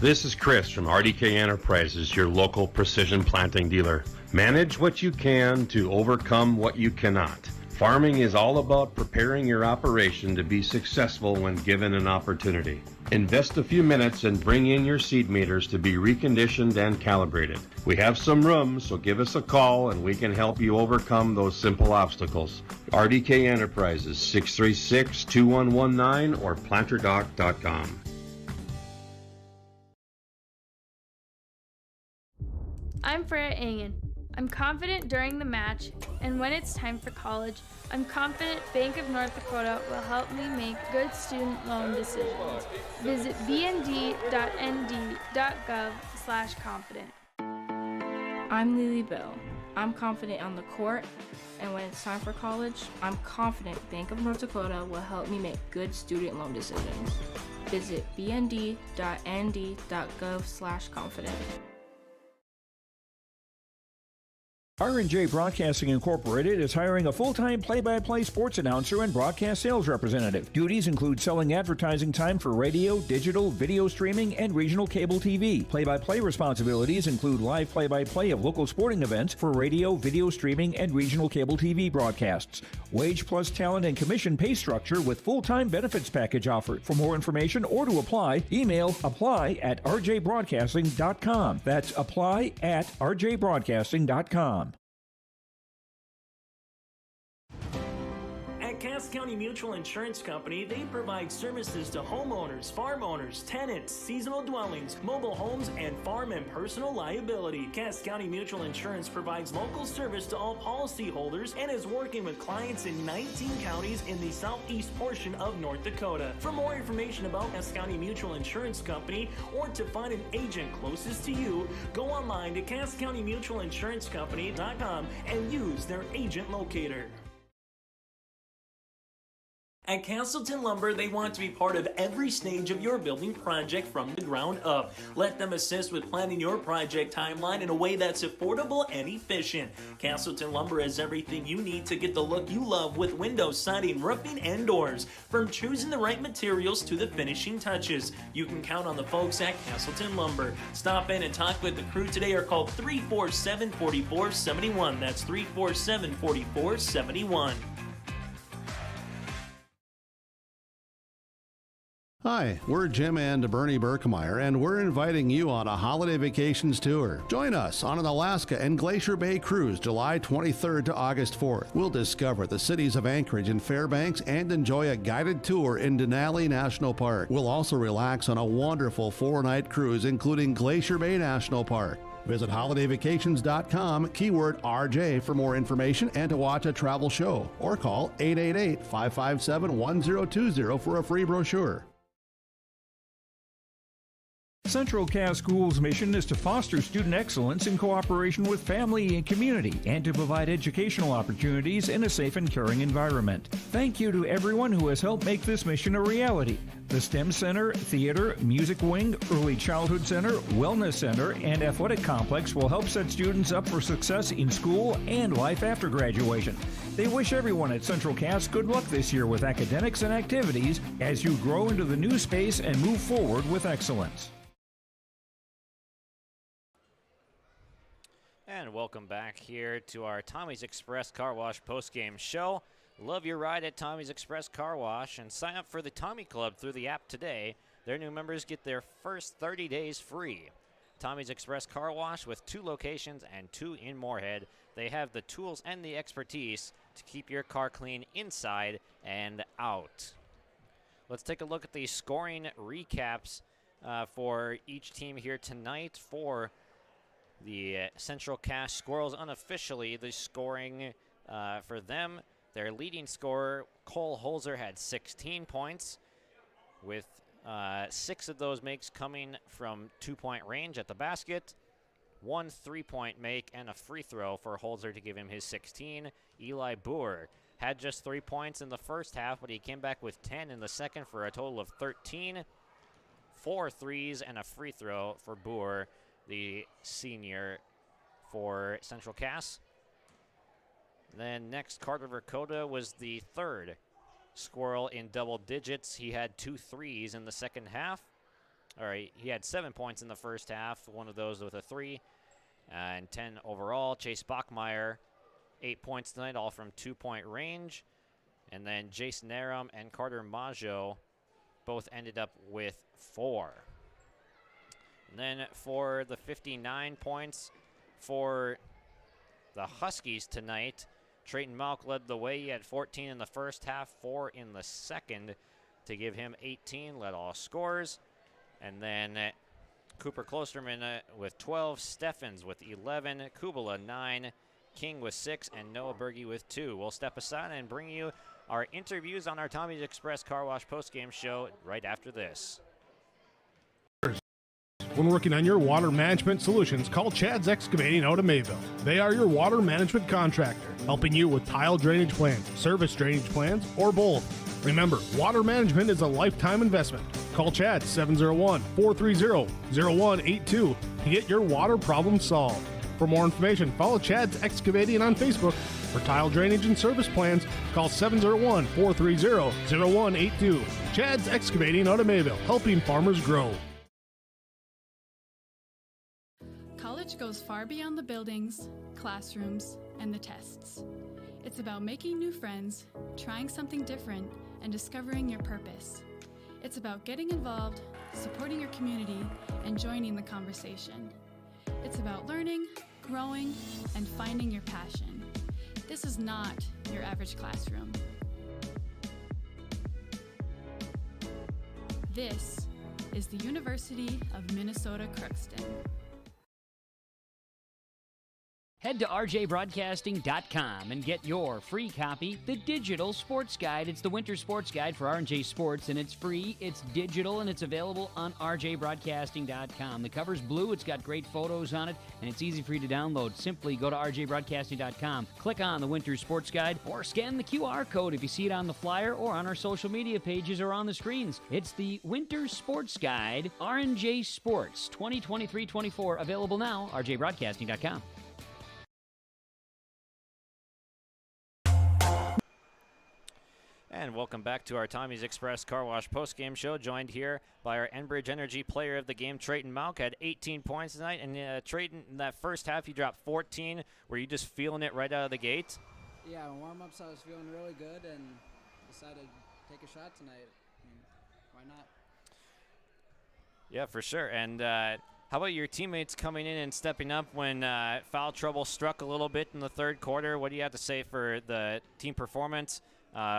This is Chris from RDK Enterprises, your local precision planting dealer. Manage what you can to overcome what you cannot. Farming is all about preparing your operation to be successful when given an opportunity. Invest a few minutes and bring in your seed meters to be reconditioned and calibrated. We have some room, so give us a call and we can help you overcome those simple obstacles. RDK Enterprises, 636-2119 or planterdoc.com. I'm Freya Engen. I'm confident during the match, and when it's time for college, I'm confident Bank of North Dakota will help me make good student loan decisions. Visit bnd.nd.gov/confident. I'm Lily Bell. I'm confident on the court, and when it's time for college, I'm confident Bank of North Dakota will help me make good student loan decisions. Visit bnd.nd.gov/confident. R&J Broadcasting Incorporated is hiring a full-time play-by-play sports announcer and broadcast sales representative. Duties include selling advertising time for radio, digital, video streaming, and regional cable TV. Play-by-play responsibilities include live play-by-play of local sporting events for radio, video streaming, and regional cable TV broadcasts. Wage plus talent and commission pay structure with full-time benefits package offered. For more information or to apply, email apply@rjbroadcasting.com. That's apply@rjbroadcasting.com. At Cass County Mutual Insurance Company, they provide services to homeowners, farm owners, tenants, seasonal dwellings, mobile homes, and farm and personal liability. Cass County Mutual Insurance provides local service to all policyholders and is working with clients in 19 counties in the southeast portion of North Dakota. For more information about Cass County Mutual Insurance Company or to find an agent closest to you, go online to CassCountyMutualInsuranceCompany.com and use their agent locator. At Castleton Lumber, they want to be part of every stage of your building project from the ground up. Let them assist with planning your project timeline in a way that's affordable and efficient. Castleton Lumber has everything you need to get the look you love with windows, siding, roofing, and doors. From choosing the right materials to the finishing touches, you can count on the folks at Castleton Lumber. Stop in and talk with the crew today or call 347-4471. That's 347-4471. Hi, we're Jim and Bernie Berkmeyer, and we're inviting you on a holiday vacations tour. Join us on an Alaska and Glacier Bay cruise July 23rd to August 4th. We'll discover the cities of Anchorage and Fairbanks and enjoy a guided tour in Denali National Park. We'll also relax on a wonderful 4-night cruise including Glacier Bay National Park. Visit holidayvacations.com, keyword RJ for more information and to watch a travel show, or call 888-557-1020 for a free brochure. Central Cass Schools' mission is to foster student excellence in cooperation with family and community and to provide educational opportunities in a safe and caring environment. Thank you to everyone who has helped make this mission a reality. The STEM Center, Theater, Music Wing, Early Childhood Center, Wellness Center, and Athletic Complex will help set students up for success in school and life after graduation. They wish everyone at Central Cass good luck this year with academics and activities as you grow into the new space and move forward with excellence. And welcome back here to our Tommy's Express Car Wash postgame show. Love your ride at Tommy's Express Car Wash and sign up for the Tommy Club through the app today. Their new members get their first 30 days free. Tommy's Express Car Wash with 2 locations and 2 in Moorhead. They have the tools and the expertise to keep your car clean inside and out. Let's take a look at the scoring recaps for each team here tonight. For the Central Cass Squirrels, unofficially, the scoring for them, their leading scorer, Cole Holzer, had 16 points, with 6 of those makes coming from 2-point range at the basket, 1 3-point make, and a free throw for Holzer to give him his 16. Eli Boer had just 3 points in the first half, but he came back with 10 in the second for a total of 13. 4 threes and a free throw for Boer, the senior for Central Cass. Then next, Carter Dakota was the third Squirrel in double digits. He had 2 threes in the second half. All right, he had 7 points in the first half, one of those with a 3, and 10 overall. Chase Bachmeyer, 8 points tonight, all from 2-point range. And then Jason Aram and Carter Maggio both ended up with 4. And then for the 59 points for the Huskies tonight, Trayton Malk led the way. He had 14 in the first half, 4 in the second to give him 18, led all scores. And then Cooper Klosterman with 12, Steffens with 11, Kubala 9, King with 6, and Noah Berge with 2. We'll step aside and bring you our interviews on our Tommy's Express Car Wash postgame show right after this. When working on your water management solutions, call Chad's Excavating out of Mayville. They are your water management contractor, helping you with tile drainage plans, service drainage plans, or both. Remember, water management is a lifetime investment. Call Chad 701-430-0182 to get your water problem solved. For more information, follow Chad's Excavating on Facebook. For tile drainage and service plans, call 701-430-0182. Chad's Excavating out of Mayville, helping farmers grow. College goes far beyond the buildings, classrooms, and the tests. It's about making new friends, trying something different, and discovering your purpose. It's about getting involved, supporting your community, and joining the conversation. It's about learning, growing, and finding your passion. This is not your average classroom. This is the University of Minnesota Crookston. Head to rjbroadcasting.com and get your free copy, The Digital Sports Guide. It's the winter sports guide for R&J Sports, and it's free, it's digital, and it's available on rjbroadcasting.com. The cover's blue, it's got great photos on it, and it's easy for you to download. Simply go to rjbroadcasting.com, click on the winter sports guide, or scan the QR code if you see it on the flyer or on our social media pages or on the screens. It's the Winter Sports Guide, R&J Sports 2023-24, available now, rjbroadcasting.com. And welcome back to our Tommy's Express Car Wash postgame show, joined here by our Enbridge Energy player of the game, Trayton Malk. Had 18 points tonight, and Trayton, in that first half, you dropped 14. Were you just feeling it right out of the gate? Yeah, in warm-ups I was feeling really good and decided to take a shot tonight. I mean, why not? Yeah, for sure. And how about your teammates coming in and stepping up when foul trouble struck a little bit in the third quarter? What do you have to say for the team performance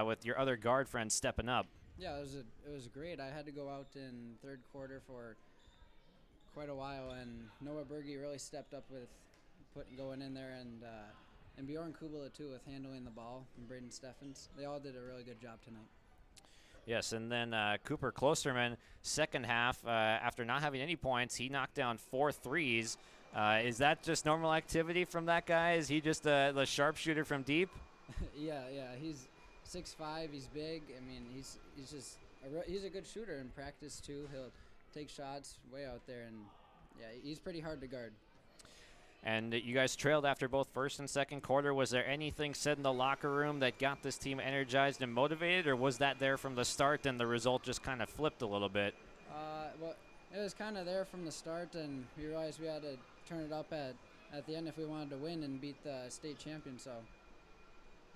with your other guard friends stepping up? Yeah, it was great. I had to go out in third quarter for quite a while, and Noah Berge really stepped up with going in there, and Bjorn Kubala too with handling the ball, and Braden Steffens. They all did a really good job tonight. Yes, and then Cooper Klosterman, second half, after not having any points, he knocked down 4 threes. Is that just normal activity from that guy? Is he just the sharpshooter from deep? Yeah, he's 6'5", he's big. I mean, he's a good shooter in practice too. He'll take shots way out there, and yeah, he's pretty hard to guard. And you guys trailed after both first and second quarter. Was there anything said in the locker room that got this team energized and motivated, or was that there from the start and the result just kind of flipped a little bit? Well, it was kind of there from the start, and we realized we had to turn it up at the end if we wanted to win and beat the state champion, so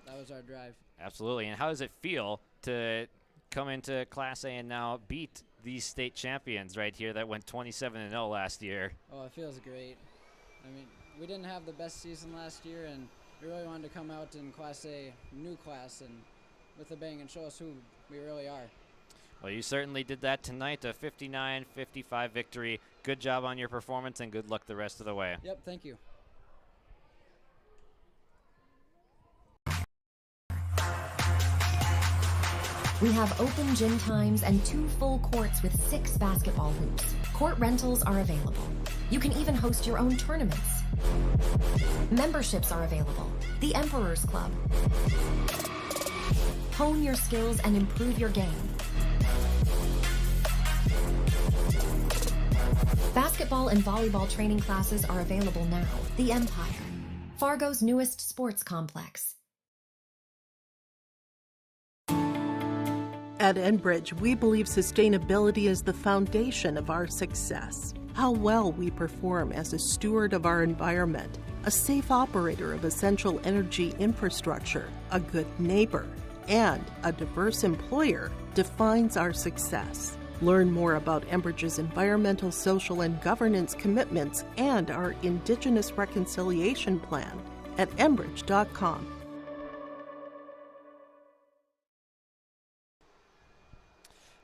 that was our drive. Absolutely. And how does it feel to come into Class A and now beat these state champions right here that went 27-0 last year? Oh, it feels great. I mean, we didn't have the best season last year, and we really wanted to come out in Class A, new class, and with a bang and show us who we really are. Well, you certainly did that tonight, a 59-55 victory. Good job on your performance, and good luck the rest of the way. Yep, thank you. We have open gym times and 2 full courts with 6 basketball hoops. Court rentals are available. You can even host your own tournaments. Memberships are available. The Emperor's Club. Hone your skills and improve your game. Basketball and volleyball training classes are available now. The Empire. Fargo's newest sports complex. At Enbridge, we believe sustainability is the foundation of our success. How well we perform as a steward of our environment, a safe operator of essential energy infrastructure, a good neighbor, and a diverse employer defines our success. Learn more about Enbridge's environmental, social, and governance commitments and our Indigenous Reconciliation Plan at enbridge.com.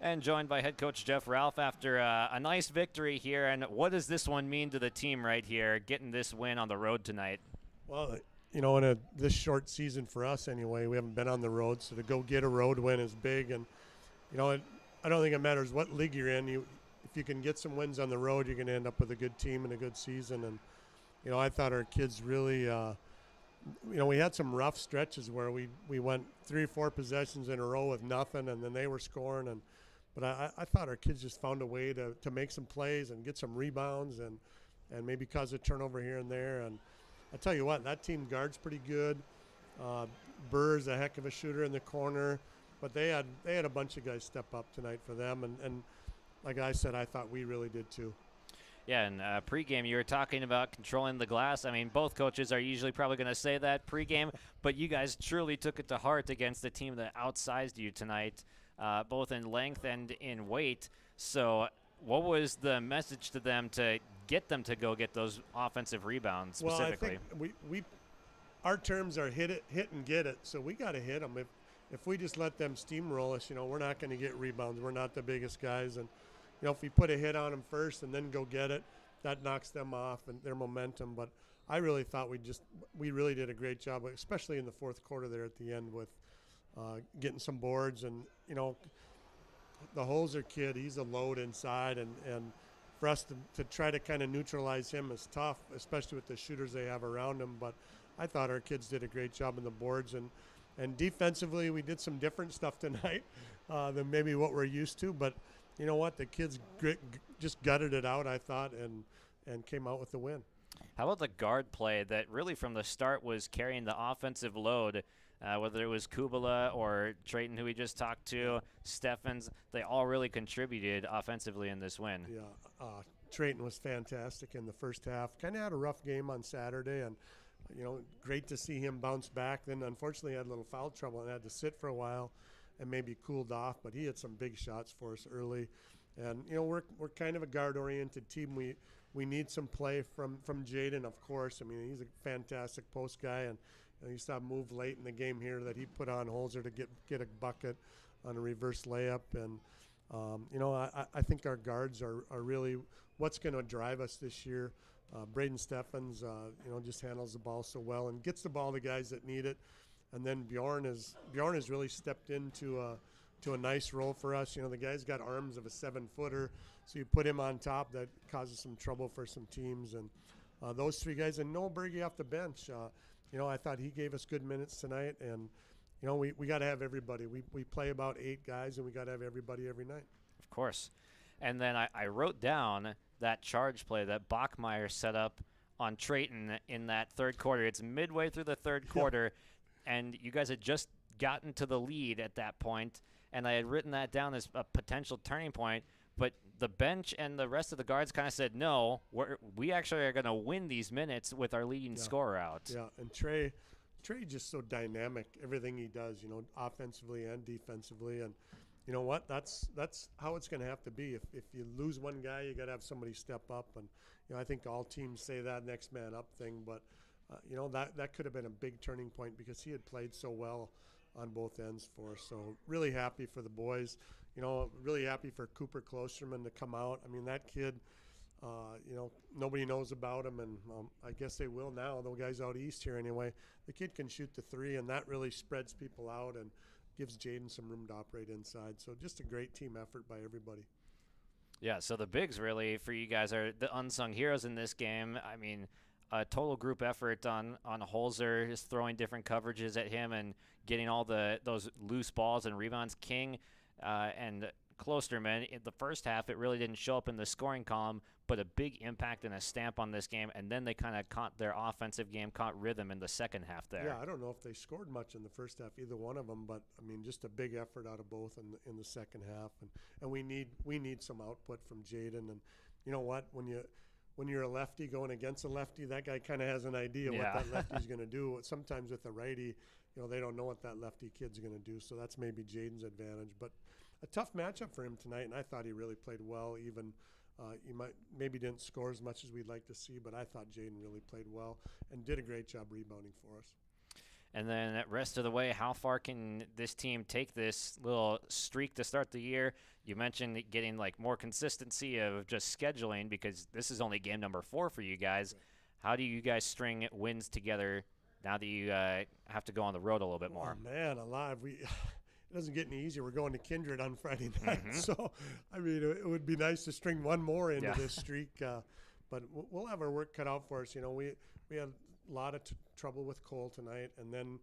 And joined by head coach Jeff Ralph after a nice victory here. And what does this one mean to the team right here, getting this win on the road tonight? Well, you know, in this short season for us anyway, we haven't been on the road, so to go get a road win is big. And, you know, I don't think it matters what league you're in. If you can get some wins on the road, you're going to end up with a good team and a good season. And, you know, I thought our kids really, you know, we had some rough stretches where we went 3 or 4 possessions in a row with nothing, and then they were scoring. But I thought our kids just found a way to make some plays and get some rebounds and maybe cause a turnover here and there. And I tell you what, that team guards pretty good. Burr's a heck of a shooter in the corner. But they had a bunch of guys step up tonight for them. And like I said, I thought we really did too. Yeah, and pregame, you were talking about controlling the glass. I mean, both coaches are usually probably going to say that pregame, but you guys truly took it to heart against a team that outsized you tonight, both in length and in weight. So what was the message to them to get them to go get those offensive rebounds specifically? Well, I think our terms are hit and get it, so we got to hit them. If we just let them steamroll us, you know, we're not going to get rebounds. We're not the biggest guys. And, you know, if we put a hit on them first and then go get it, that knocks them off and their momentum. But I really thought we really did a great job, especially in the fourth quarter there at the end with getting some boards. And, you know, the Holzer kid, he's a load inside. And for us to try to kind of neutralize him is tough, especially with the shooters they have around him. But I thought our kids did a great job on the boards. And defensively, we did some different stuff tonight than maybe what we're used to. But you know what? The kids just gutted it out, I thought, and came out with the win. How about the guard play that really from the start was carrying the offensive load, whether it was Kubala or Trayton, who we just talked to, Steffens, they all really contributed offensively in this win. Yeah, Trayton was fantastic in the first half. Kind of had a rough game on Saturday, and you know, great to see him bounce back. Then, unfortunately, had a little foul trouble and had to sit for a while and maybe cooled off. But he had some big shots for us early. And, you know, we're kind of a guard-oriented team. We need some play from Jaden, of course. I mean, he's a fantastic post guy. And you saw a move late in the game here that he put on Holzer to get a bucket on a reverse layup. And, you know, I think our guards are really what's going to drive us this year. Braden Steffens, just handles the ball so well and gets the ball to guys that need it. And then Bjorn has really stepped into a nice role for us. The guy's got arms of a 7-footer, so you put him on top, that causes some trouble for some teams. And those three guys, and Noah Berge off the bench. I thought he gave us good minutes tonight, and we got to have everybody. We play about 8 guys, and we got to have everybody every night. Of course. And then I wrote down that charge play that Bachmeyer set up on Trayton in that third quarter. It's midway through the third quarter, and you guys had just gotten to the lead at that point, and I had written that down as a potential turning point, but the bench and the rest of the guards kind of said, no, we actually are going to win these minutes with our leading scorer out. Yeah, and Trey just so dynamic, everything he does, offensively and defensively, and you know what? That's how it's going to have to be. If you lose one guy, you got to have somebody step up, and I think all teams say that next man up thing, but that could have been a big turning point because he had played so well on both ends for us. So really happy for the boys. Really happy for Cooper Klosterman to come out. I mean, that kid, nobody knows about him, and I guess they will now. The guys out east here anyway. The kid can shoot the 3, and that really spreads people out and gives Jaden some room to operate inside. So just a great team effort by everybody. Yeah, so the bigs really for you guys are the unsung heroes in this game. I mean, a total group effort on Holzer, just throwing different coverages at him and getting all those loose balls and rebounds. King and Klosterman, in the first half, it really didn't show up in the scoring column, but a big impact and a stamp on this game, and then they kind of caught their offensive game, caught rhythm in the second half there. Yeah, I don't know if they scored much in the first half, either one of them, but, I mean, just a big effort out of both in the second half, and we need some output from Jaden, and you know what, when you're a lefty going against a lefty, that guy kind of has an idea what that lefty's going to do. Sometimes with a righty, they don't know what that lefty kid's going to do, so that's maybe Jaden's advantage, but a tough matchup for him tonight, and I thought he really played well. Even he maybe didn't score as much as we'd like to see, but I thought Jaden really played well and did a great job rebounding for us. And then the rest of the way, how far can this team take this little streak to start the year? You mentioned getting more consistency of just scheduling because this is only game number 4 for you guys. How do you guys string wins together now that you have to go on the road a little bit more? Oh, man, alive. It doesn't get any easier. We're going to Kindred on Friday night. So, I mean, it would be nice to string one more into this streak. But we'll have our work cut out for us. We had a lot of trouble with Cole tonight. And then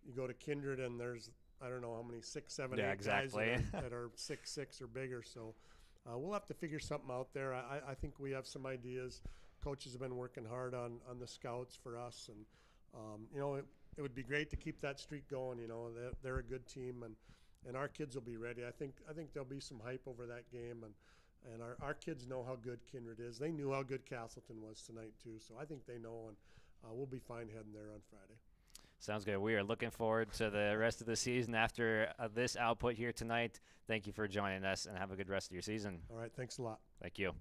you go to Kindred and there's, I don't know how many, 6, 7, 8 guys that are 6'6" or bigger. So we'll have to figure something out there. I think we have some ideas. Coaches have been working hard on the scouts for us. And, it would be great to keep that streak going. They're a good team, and our kids will be ready. I think there'll be some hype over that game, and our kids know how good Kindred is. They knew how good Castleton was tonight too, so I think they know, and we'll be fine heading there on Friday. Sounds good. We are looking forward to the rest of the season after this output here tonight. Thank you for joining us, and have a good rest of your season. All right, thanks a lot. Thank you.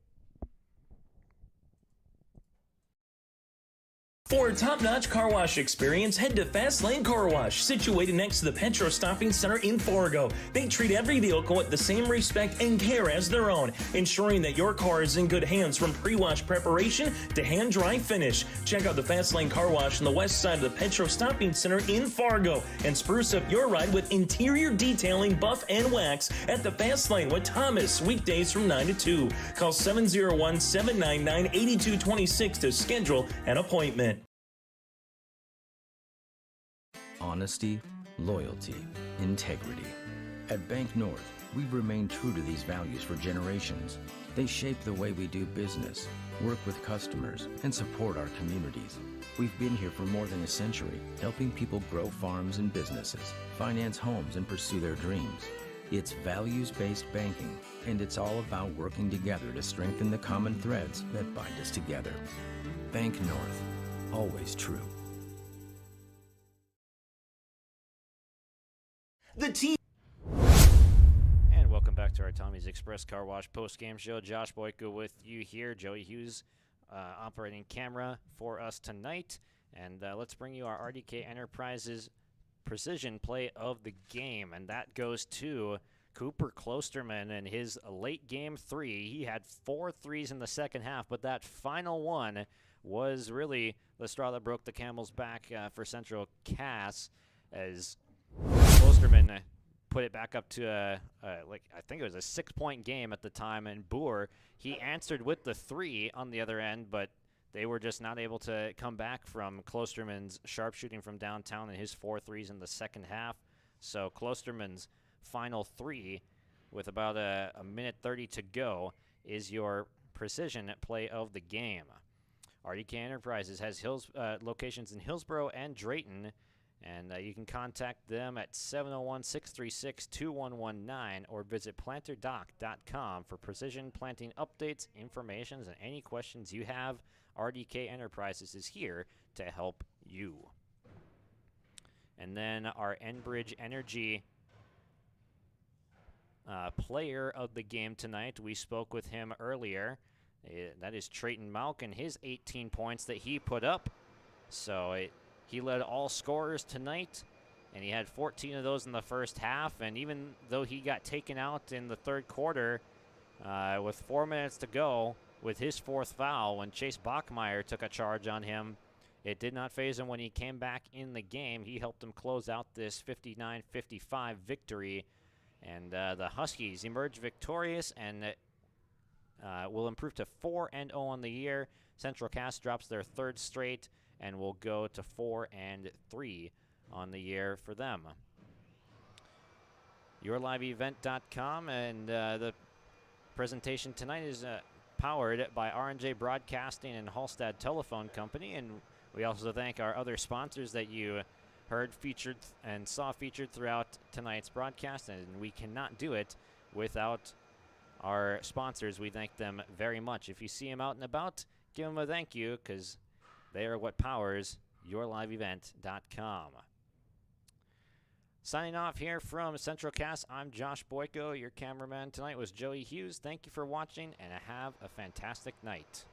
For a top-notch car wash experience, head to Fast Lane Car Wash, situated next to the Petro Stopping Center in Fargo. They treat every vehicle with the same respect and care as their own, ensuring that your car is in good hands from pre-wash preparation to hand-dry finish. Check out the Fast Lane Car Wash on the west side of the Petro Stopping Center in Fargo and spruce up your ride with interior detailing, buff, and wax at the Fast Lane with Thomas, weekdays from 9 to 2. Call 701-799-8226 to schedule an appointment. Honesty, loyalty, integrity. At Bank North, we've remained true to these values for generations. They shape the way we do business, work with customers, and support our communities. We've been here for more than a century, helping people grow farms and businesses, finance homes, and pursue their dreams. It's values-based banking, and it's all about working together to strengthen the common threads that bind us together. Bank North, always true. And welcome back to our Tommy's Express Car Wash post-game show. Josh Boyko with you here. Joey Hughes operating camera for us tonight. And let's bring you our RDK Enterprises Precision Play of the Game. And that goes to Cooper Klosterman and his late game 3. He had 4 threes in the second half, but that final one was really the straw that broke the camel's back for Central Cass, as Klosterman put it back up to I think it was a 6-point game at the time, and Boer, he answered with the 3 on the other end, but they were just not able to come back from Klosterman's sharp shooting from downtown and his 4 threes in the second half. So Klosterman's final 3 with about a minute 30 to go is your precision play of the game. RDK Enterprises has locations in Hillsboro and Drayton, and you can contact them at 701-636-2119 or visit planterdoc.com for precision planting updates, information, and any questions you have. RDK Enterprises is here to help you. And then our Enbridge Energy player of the game tonight, we spoke with him earlier. That is Trayton Malk and his 18 points that he put up. So he led all scorers tonight, and he had 14 of those in the first half. And even though he got taken out in the third quarter with 4 minutes to go with his 4th foul when Chase Bachmeyer took a charge on him, it did not faze him when he came back in the game. He helped them close out this 59-55 victory. And the Huskies emerge victorious and will improve to 4-0 on the year. Central Cass drops their 3rd straight and will go to 4-3 on the year for them. YourLiveEvent.com, and the presentation tonight is powered by R&J Broadcasting and Hallstatt Telephone Company, and we also thank our other sponsors that you heard featured and saw featured throughout tonight's broadcast, and we cannot do it without our sponsors. We thank them very much. If you see them out and about, give them a thank you, because they are what powers YourLiveEvent.com. Signing off here from Central Cass, I'm Josh Boyko. Your cameraman tonight was Joey Hughes. Thank you for watching, and have a fantastic night.